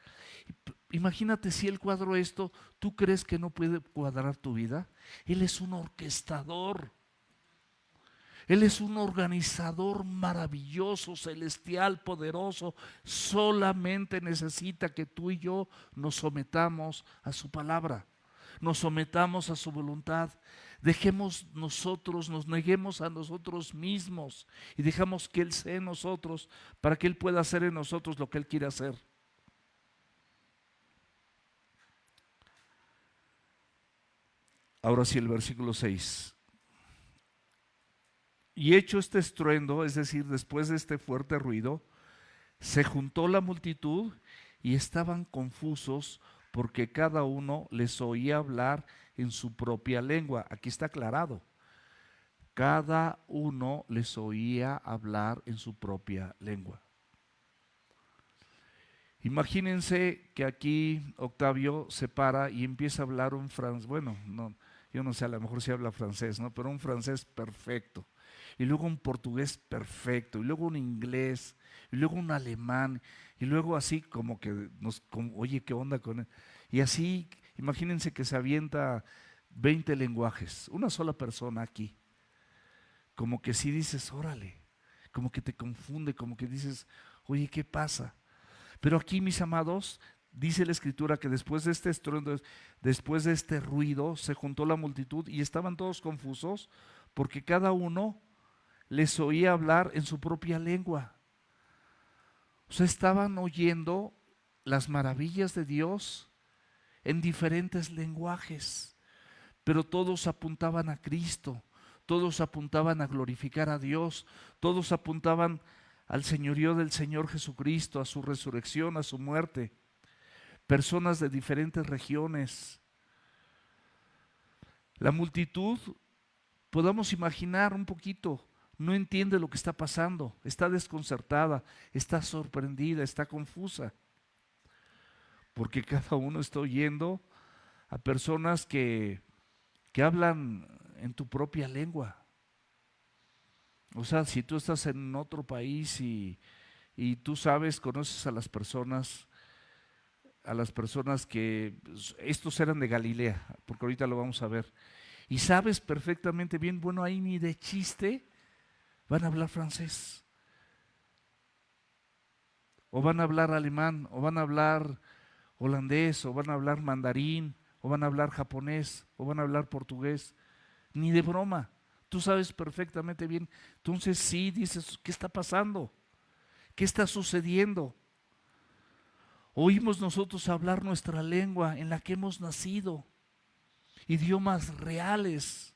Imagínate si Él cuadró esto, ¿tú crees que no puede cuadrar tu vida? Él es un orquestador. Él es un organizador maravilloso, celestial, poderoso. Solamente necesita que tú y yo nos sometamos a su palabra, nos sometamos a su voluntad. Dejemos nosotros, nos neguemos a nosotros mismos y dejamos que Él sea en nosotros para que Él pueda hacer en nosotros lo que Él quiere hacer. Ahora sí, el versículo 6. Y hecho este estruendo, es decir, después de este fuerte ruido, se juntó la multitud y estaban confusos porque cada uno les oía hablar en su propia lengua. Aquí está aclarado. Cada uno les oía hablar en su propia lengua. Imagínense que aquí Octavio se para y empieza a hablar un francés, bueno, no, yo no sé, a lo mejor sí habla francés, ¿no? Pero un francés perfecto, y luego un portugués perfecto, y luego un inglés, y luego un alemán, y luego así como que oye, ¿qué onda con él? Y así, imagínense que se avienta 20 lenguajes, una sola persona aquí, como que sí dices, órale, como que te confunde, como que dices, oye, ¿qué pasa? Pero aquí, mis amados, dice la Escritura que después de este estruendo, después de este ruido, se juntó la multitud y estaban todos confusos porque cada uno les oía hablar en su propia lengua. O sea, estaban oyendo las maravillas de Dios en diferentes lenguajes, pero todos apuntaban a Cristo, todos apuntaban a glorificar a Dios, todos apuntaban al señorío del Señor Jesucristo, a su resurrección, a su muerte. Personas de diferentes regiones. La multitud, podamos imaginar un poquito, no entiende lo que está pasando, está desconcertada, está sorprendida, está confusa, porque cada uno está oyendo a personas que hablan en tu propia lengua. O sea, si tú estás en otro país y tú sabes, conoces a las personas que estos eran de Galilea, porque ahorita lo vamos a ver, y sabes perfectamente bien, bueno, ahí ni de chiste van a hablar francés, o van a hablar alemán, o van a hablar holandés, o van a hablar mandarín, o van a hablar japonés, o van a hablar portugués, ni de broma. Tú sabes perfectamente bien. Entonces sí dices, ¿qué está pasando? ¿Qué está sucediendo? Oímos nosotros hablar nuestra lengua en la que hemos nacido, idiomas reales,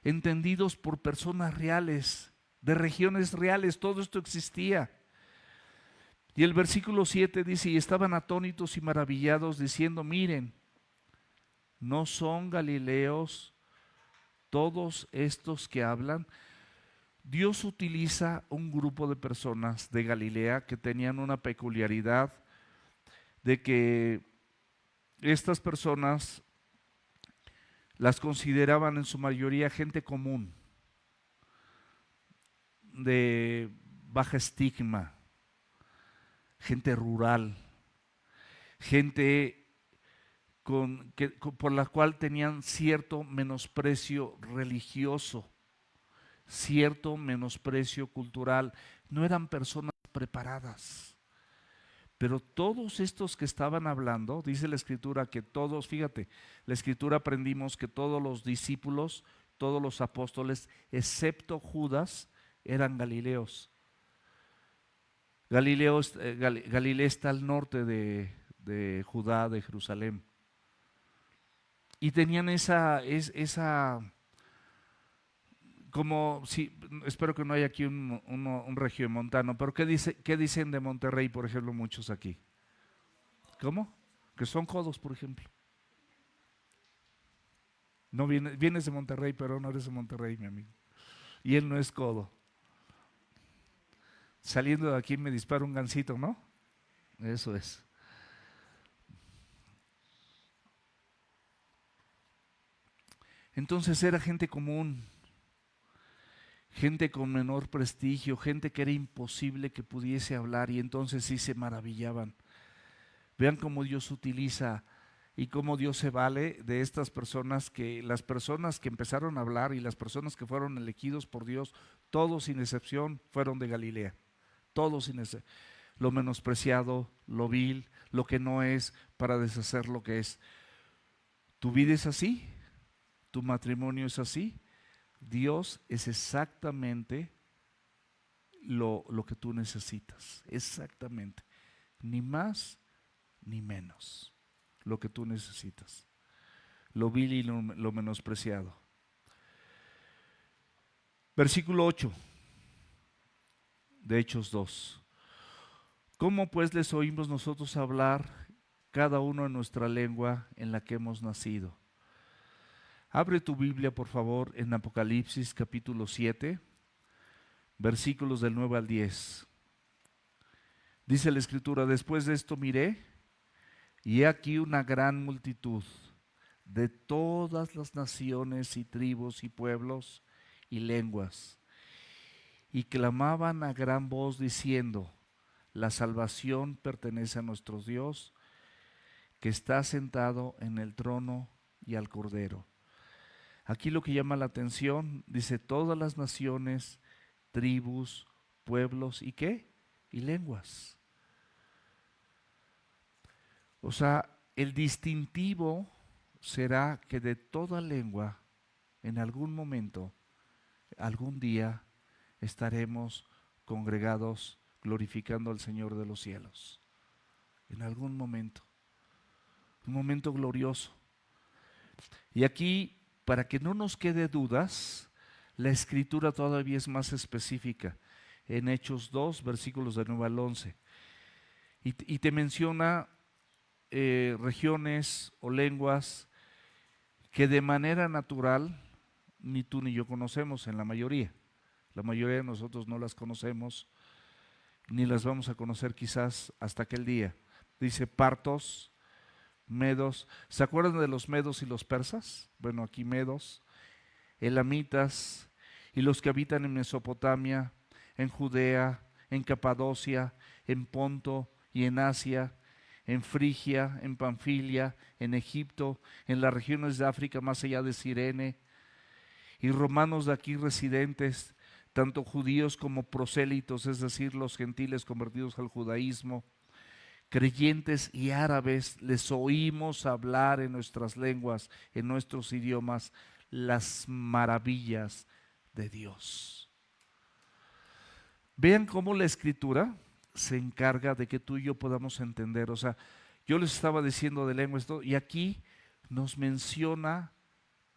entendidos por personas reales, de regiones reales, todo esto existía. Y el versículo 7 dice, y estaban atónitos y maravillados diciendo, miren, ¿no son galileos todos estos que hablan? Dios utiliza un grupo de personas de Galilea que tenían una peculiaridad de que estas personas las consideraban en su mayoría gente común, de baja estigma, gente rural, gente por la cual tenían cierto menosprecio religioso, cierto menosprecio cultural. No eran personas preparadas. Pero todos estos que estaban hablando, dice la Escritura que todos, fíjate, la Escritura aprendimos que todos los discípulos, todos los apóstoles, excepto Judas, eran galileos. Galilea está al norte de Judá, de Jerusalén. Y tenían esa como si, espero que no haya aquí un regiomontano, pero ¿qué dicen de Monterrey, por ejemplo, muchos aquí? ¿Cómo? Que son codos, por ejemplo. No vienes de Monterrey, pero no eres de Monterrey, mi amigo. Y él no es codo. Saliendo de aquí me dispara un gansito, ¿no? Eso es. Entonces era gente común, gente con menor prestigio, gente que era imposible que pudiese hablar y entonces sí se maravillaban. Vean cómo Dios utiliza y cómo Dios se vale de estas personas, que las personas que empezaron a hablar y las personas que fueron elegidos por Dios, todos sin excepción fueron de Galilea, todos sin excepción. Lo menospreciado, lo vil, lo que no es, para deshacer lo que es. ¿Tu vida es así? ¿Tu matrimonio es así? Dios es exactamente lo que tú necesitas, exactamente, ni más ni menos, lo que tú necesitas, lo vil y lo menospreciado. Versículo 8 de Hechos 2. ¿Cómo pues les oímos nosotros hablar cada uno en nuestra lengua en la que hemos nacido? Abre tu Biblia, por favor, en Apocalipsis capítulo 7, versículos del 9 al 10. Dice la Escritura, después de esto miré, y he aquí una gran multitud de todas las naciones y tribus y pueblos y lenguas, y clamaban a gran voz diciendo, la salvación pertenece a nuestro Dios, que está sentado en el trono y al Cordero. Aquí lo que llama la atención, dice, todas las naciones tribus, pueblos y ¿qué? Y lenguas. O sea, el distintivo será que de toda lengua, en algún momento, algún día, estaremos congregados glorificando al Señor de los cielos. En algún momento. Un momento glorioso. Y aquí, para que no nos quede dudas, la escritura todavía es más específica. En Hechos 2, versículos de 9 al 11. Y te menciona regiones o lenguas que de manera natural ni tú ni yo conocemos en la mayoría. La mayoría de nosotros no las conocemos, ni las vamos a conocer quizás hasta aquel día. Dice partos, medos. ¿Se acuerdan de los medos y los persas? Bueno, aquí medos, elamitas y los que habitan en Mesopotamia, en Judea, en Capadocia, en Ponto y en Asia, en Frigia, en Panfilia, en Egipto, en las regiones de África más allá de Cirene, y romanos de aquí residentes, tanto judíos como prosélitos, es decir, los gentiles convertidos al judaísmo, creyentes y árabes, les oímos hablar en nuestras lenguas, en nuestros idiomas, las maravillas de Dios. Vean cómo la Escritura se encarga de que tú y yo podamos entender. O sea, yo les estaba diciendo de lenguas y aquí nos menciona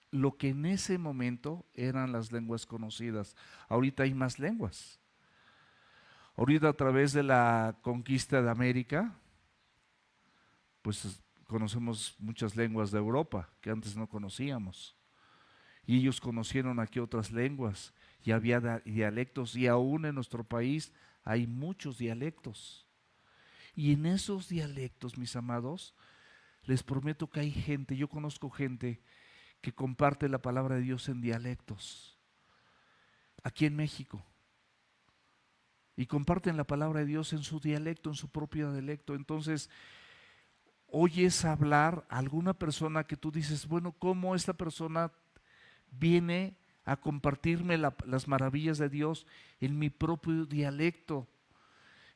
lo que en ese momento eran las lenguas conocidas. Ahorita hay más lenguas. Ahorita a través de la conquista de América, pues conocemos muchas lenguas de Europa que antes no conocíamos. Y ellos conocieron aquí otras lenguas y había dialectos, y aún en nuestro país hay muchos dialectos. Y en esos dialectos, mis amados, les prometo que hay gente, yo conozco gente que comparte la palabra de Dios en dialectos, aquí en México. Y comparten la palabra de Dios en su dialecto, en su propio dialecto. Entonces, oyes hablar a alguna persona que tú dices, bueno, ¿cómo esta persona viene a compartirme las maravillas de Dios en mi propio dialecto?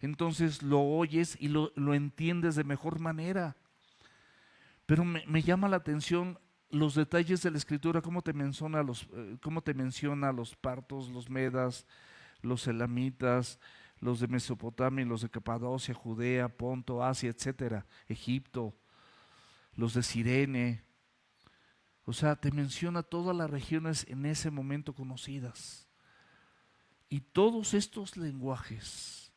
Entonces lo oyes y lo entiendes de mejor manera. Pero me llama la atención los detalles de la Escritura, cómo te menciona los partos, los medas, los elamitas, los de Mesopotamia, los de Capadocia, Judea, Ponto, Asia, etcétera, Egipto, los de Cirene. O sea, te menciona todas las regiones en ese momento conocidas. Y todos estos lenguajes,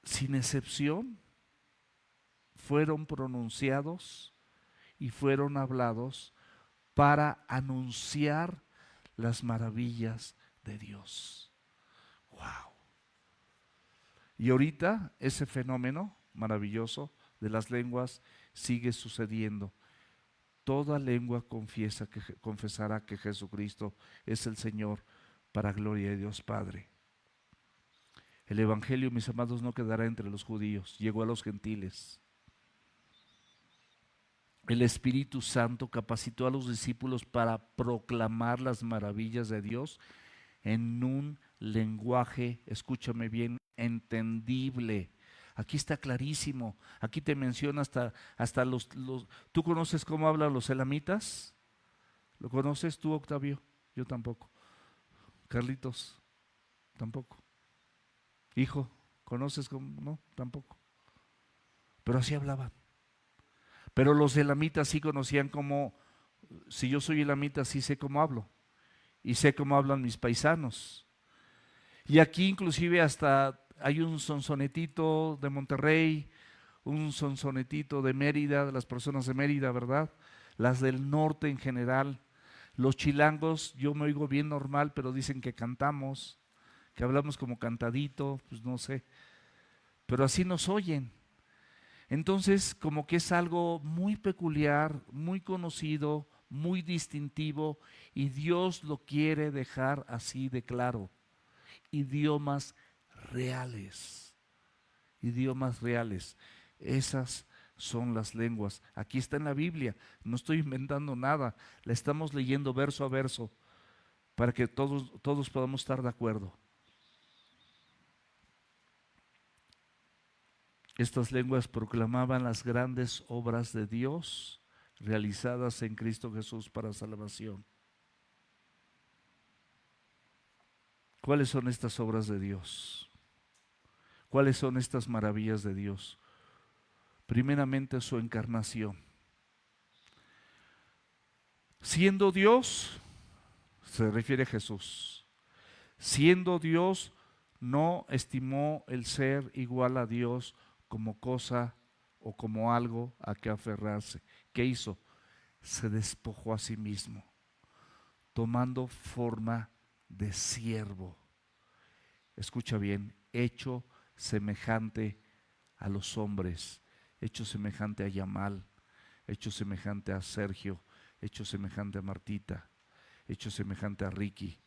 sin excepción, fueron pronunciados y fueron hablados para anunciar las maravillas de Dios. ¡Wow! Y ahorita ese fenómeno maravilloso de las lenguas sigue sucediendo. Toda lengua confesará que Jesucristo es el Señor, para gloria de Dios Padre. El Evangelio, mis amados, no quedará entre los judíos, llegó a los gentiles. El Espíritu Santo capacitó a los discípulos para proclamar las maravillas de Dios en un lenguaje, escúchame bien, entendible. Aquí está clarísimo. Aquí te menciona hasta los... ¿Tú conoces cómo hablan los elamitas? ¿Lo conoces tú, Octavio? Yo tampoco. Carlitos, tampoco. Hijo, ¿conoces cómo? No, tampoco. Pero así hablaban. Pero los elamitas sí conocían cómo, si yo soy elamita, sí sé cómo hablo. Y sé cómo hablan mis paisanos. Y aquí inclusive hasta hay un sonsonetito de Monterrey, un sonsonetito de Mérida, de las personas de Mérida, ¿verdad? Las del norte en general. Los chilangos, yo me oigo bien normal, pero dicen que cantamos, que hablamos como cantadito, pues no sé. Pero así nos oyen. Entonces, como que es algo muy peculiar, muy conocido, muy distintivo, y Dios lo quiere dejar así de claro. Idiomas reales, idiomas reales. Esas son las lenguas. Aquí está en la Biblia, no estoy inventando nada, la estamos leyendo verso a verso. para que todos podamos estar de acuerdo. Estas lenguas proclamaban las grandes obras de Dios realizadas en Cristo Jesús para salvación. ¿Cuáles son estas obras de Dios? ¿Cuáles son estas maravillas de Dios? Primeramente, su encarnación. Siendo Dios, se refiere a Jesús, siendo Dios, no estimó el ser igual a Dios como cosa o como algo a que aferrarse. ¿Qué hizo? Se despojó a sí mismo, tomando forma de siervo. Escucha bien, hecho semejante a los hombres, hecho semejante a Yamal, hecho semejante a Sergio, hecho semejante a Martita, hecho semejante a Ricky.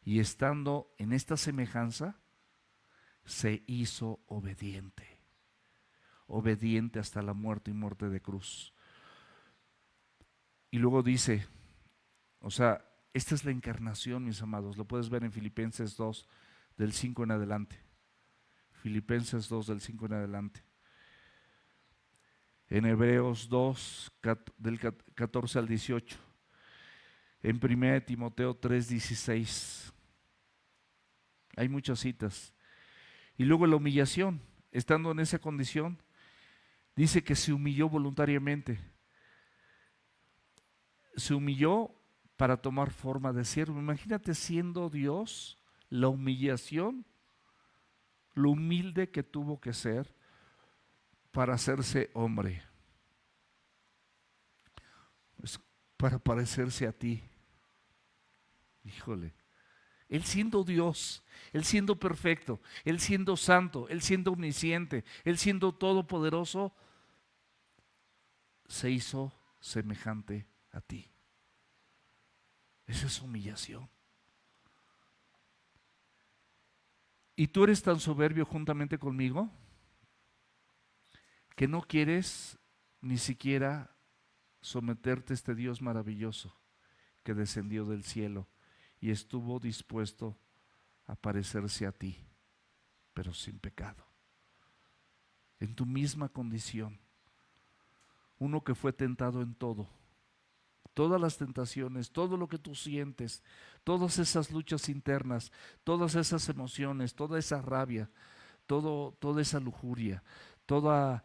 Y estando en esta semejanza, se hizo obediente, obediente hasta la muerte y muerte de cruz. Y luego dice, o sea, esta es la encarnación, mis amados, lo puedes ver en Filipenses 2, del 5 en adelante. Filipenses 2, del 5 en adelante. En Hebreos 2, del 14 al 18. En 1 Timoteo 3, 16. Hay muchas citas. Y luego la humillación, estando en esa condición, dice que se humilló voluntariamente. Se humilló para tomar forma de siervo. Imagínate siendo Dios, la humillación, lo humilde que tuvo que ser para hacerse hombre, pues para parecerse a ti. Híjole, Él siendo Dios, Él siendo perfecto, Él siendo santo, Él siendo omnisciente, Él siendo todopoderoso, se hizo semejante a ti. Esa es humillación. ¿Y tú eres tan soberbio juntamente conmigo que no quieres ni siquiera someterte a este Dios maravilloso que descendió del cielo y estuvo dispuesto a parecerse a ti, pero sin pecado, en tu misma condición? Uno que fue tentado en todo, todas las tentaciones, todo lo que tú sientes, todas esas luchas internas, todas esas emociones, toda esa rabia, toda esa lujuria, todo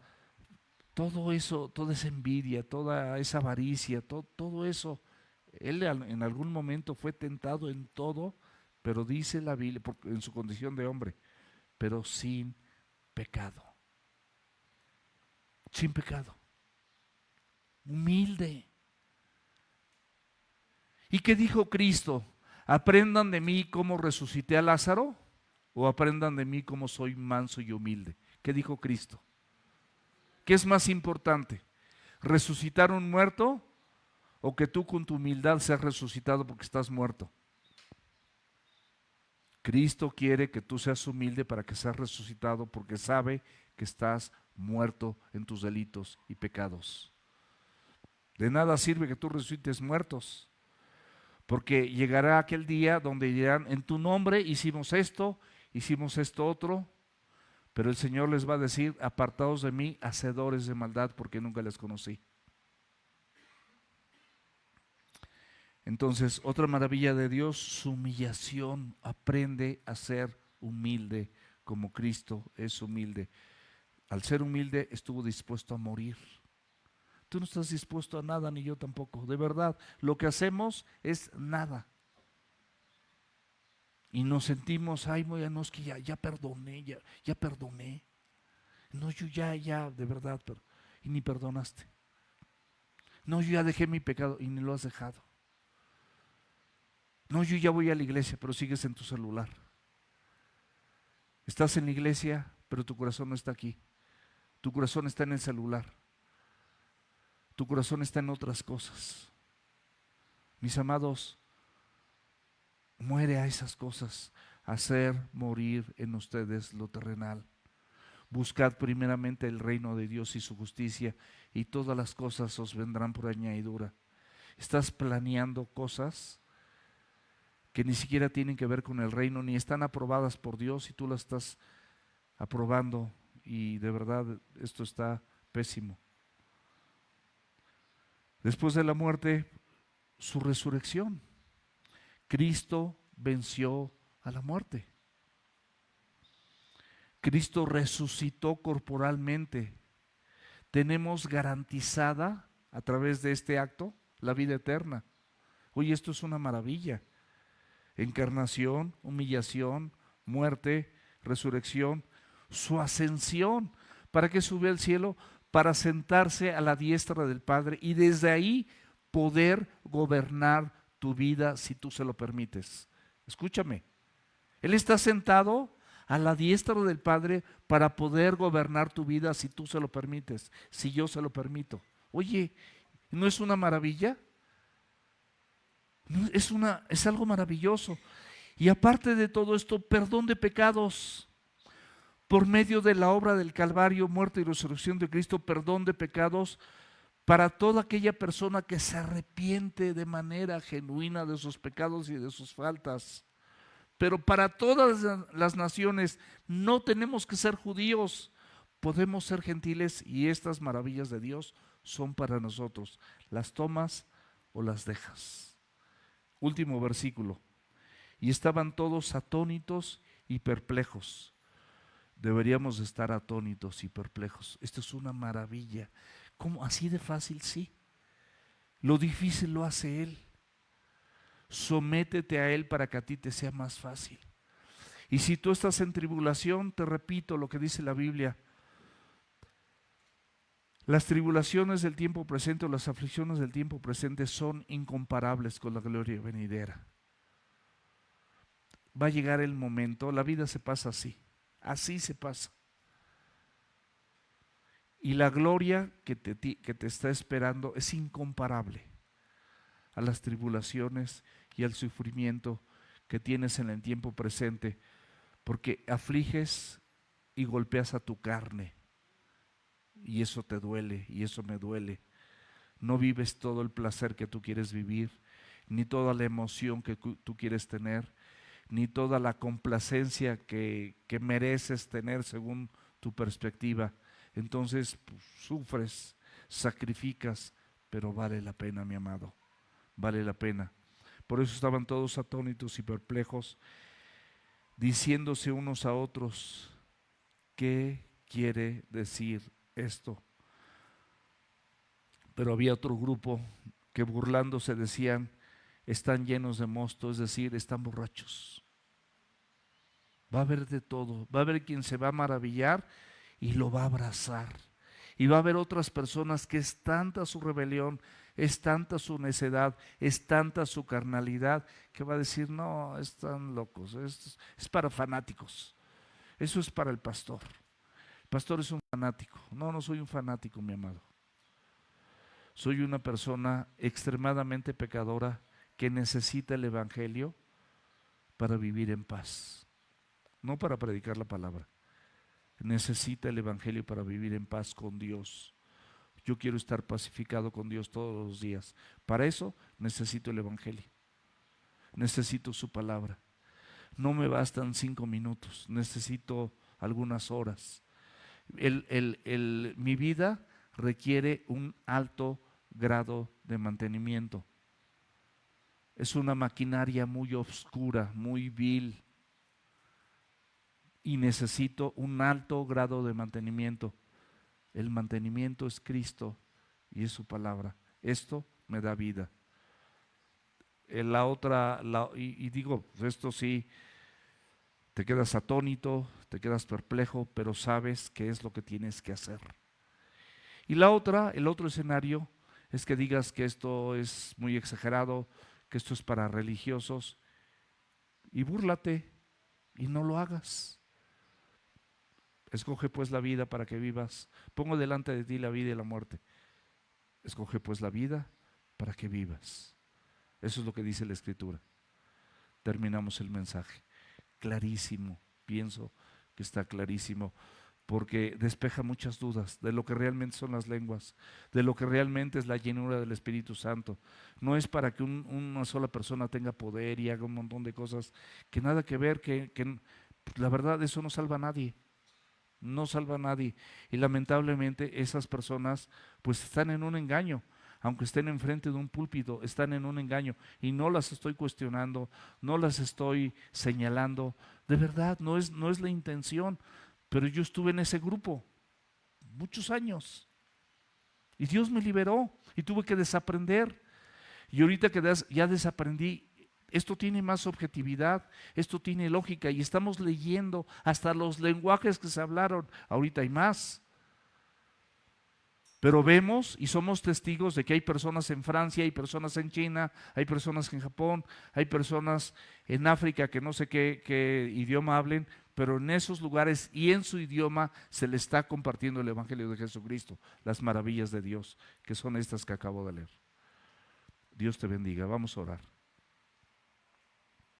eso, toda esa envidia, toda esa avaricia, todo eso. Él en algún momento fue tentado en todo, pero dice la Biblia, en su condición de hombre, pero sin pecado. Sin pecado. Humilde. ¿Y qué dijo Cristo? ¿Aprendan de mí cómo resucité a Lázaro? ¿O aprendan de mí cómo soy manso y humilde? ¿Qué dijo Cristo? ¿Qué es más importante? ¿Resucitar a un muerto o que tú con tu humildad seas resucitado porque estás muerto? Cristo quiere que tú seas humilde para que seas resucitado porque sabe que estás muerto en tus delitos y pecados. De nada sirve que tú resucites muertos, porque llegará aquel día donde dirán, en tu nombre hicimos esto otro, pero el Señor les va a decir, apartados de mí, hacedores de maldad, porque nunca les conocí. Entonces, otra maravilla de Dios, su humillación. Aprende a ser humilde como Cristo es humilde. Al ser humilde estuvo dispuesto a morir. Tú no estás dispuesto a nada, ni yo tampoco. De verdad, lo que hacemos es nada. Y nos sentimos, ay, no, es que ya perdoné, ya perdoné. No, yo ya, de verdad, y ni perdonaste. No, yo ya dejé mi pecado y ni lo has dejado. No, yo ya voy a la iglesia, pero sigues en tu celular. Estás en la iglesia, pero tu corazón no está aquí. Tu corazón está en el celular. Tu corazón está en otras cosas. Mis amados, muere a esas cosas. Hacer morir en ustedes lo terrenal. Buscad primeramente el reino de Dios y su justicia, y todas las cosas os vendrán por añadidura. ¿Estás planeando cosas que ni siquiera tienen que ver con el reino, ni están aprobadas por Dios y tú las estás aprobando, y de verdad esto está pésimo. Después de la muerte, su resurrección. Cristo venció a la muerte. Cristo resucitó corporalmente. Tenemos garantizada a través de este acto la vida eterna. Oye, esto es una maravilla. Encarnación, humillación, muerte, resurrección, su ascensión. ¿Para qué sube al cielo? Para sentarse a la diestra del Padre y desde ahí poder gobernar tu vida si tú se lo permites. Escúchame, Él está sentado a la diestra del Padre para poder gobernar tu vida si tú se lo permites, si yo se lo permito. Oye, ¿no es una maravilla? No, es algo maravilloso. Y aparte de todo esto, perdón de pecados. Por medio de la obra del Calvario, muerte y resurrección de Cristo, perdón de pecados para toda aquella persona que se arrepiente de manera genuina de sus pecados y de sus faltas. Pero para todas las naciones, no tenemos que ser judíos, podemos ser gentiles y estas maravillas de Dios son para nosotros. ¿Las tomas o las dejas? Último versículo. Y estaban todos atónitos y perplejos. Deberíamos estar atónitos y perplejos. Esto es una maravilla. ¿Cómo? Así de fácil, sí. Lo difícil lo hace Él. Sométete a Él para que a ti te sea más fácil. Y si tú estás en tribulación, te repito lo que dice la Biblia. Las tribulaciones del tiempo presente o las aflicciones del tiempo presente son incomparables con la gloria venidera. Va a llegar el momento, la vida se pasa así se pasa. Y la gloria que te está esperando es incomparable a las tribulaciones y al sufrimiento que tienes en el tiempo presente, porque afliges y golpeas a tu carne, y eso te duele, y eso me duele. No vives todo el placer que tú quieres vivir, ni toda la emoción que tú quieres tener, ni toda la complacencia que mereces tener según tu perspectiva. Entonces pues, sufres, sacrificas, pero vale la pena, mi amado, vale la pena. Por eso estaban todos atónitos y perplejos, diciéndose unos a otros, ¿qué quiere decir esto? Pero había otro grupo que burlándose decían, están llenos de mosto, es decir, están borrachos. Va a haber de todo, va a haber quien se va a maravillar y lo va a abrazar. Y va a haber otras personas que es tanta su rebelión, es tanta su necedad, es tanta su carnalidad, que va a decir, no, están locos, es para fanáticos, eso es para el pastor. El pastor es un fanático. No, no soy un fanático, mi amado. Soy una persona extremadamente pecadora que necesita el Evangelio para vivir en paz, no para predicar la palabra. Necesita el Evangelio para vivir en paz con Dios. Yo quiero estar pacificado con Dios todos los días. Para eso necesito el Evangelio. Necesito su palabra. No me bastan 5 minutos, necesito algunas horas. Mi vida requiere un alto grado de mantenimiento. Es una maquinaria muy oscura, muy vil, y necesito un alto grado de mantenimiento. El mantenimiento es Cristo y es su palabra. Esto me da vida. Y digo, esto sí, te quedas atónito, te quedas perplejo, pero sabes qué es lo que tienes que hacer. Y el otro escenario es que digas que esto es muy exagerado, que esto es para religiosos, y búrlate y no lo hagas. Escoge pues la vida para que vivas. Pongo delante de ti la vida y la muerte. Escoge pues la vida para que vivas. Eso es lo que dice la Escritura. Terminamos el mensaje. Clarísimo, pienso que está clarísimo. porque despeja muchas dudas de lo que realmente son las lenguas, de lo que realmente es la llenura del Espíritu Santo. No es para que una sola persona tenga poder y haga un montón de cosas que nada que ver, que la verdad eso no salva a nadie, no salva a nadie. Y lamentablemente esas personas pues están en un engaño. Aunque estén enfrente de un púlpito, están en un engaño. Y no las estoy cuestionando, no las estoy señalando. De verdad, no es la intención. Pero yo estuve en ese grupo muchos años. Y Dios me liberó y tuve que desaprender. Y ahorita que ya desaprendí, esto tiene más objetividad, esto tiene lógica. Y estamos leyendo hasta los lenguajes que se hablaron. Ahorita hay más. Pero vemos y somos testigos de que hay personas en Francia, hay personas en China, hay personas en Japón, hay personas en África que no sé qué idioma hablen, pero en esos lugares y en su idioma se le está compartiendo el Evangelio de Jesucristo, las maravillas de Dios, que son estas que acabo de leer. Dios te bendiga, vamos a orar.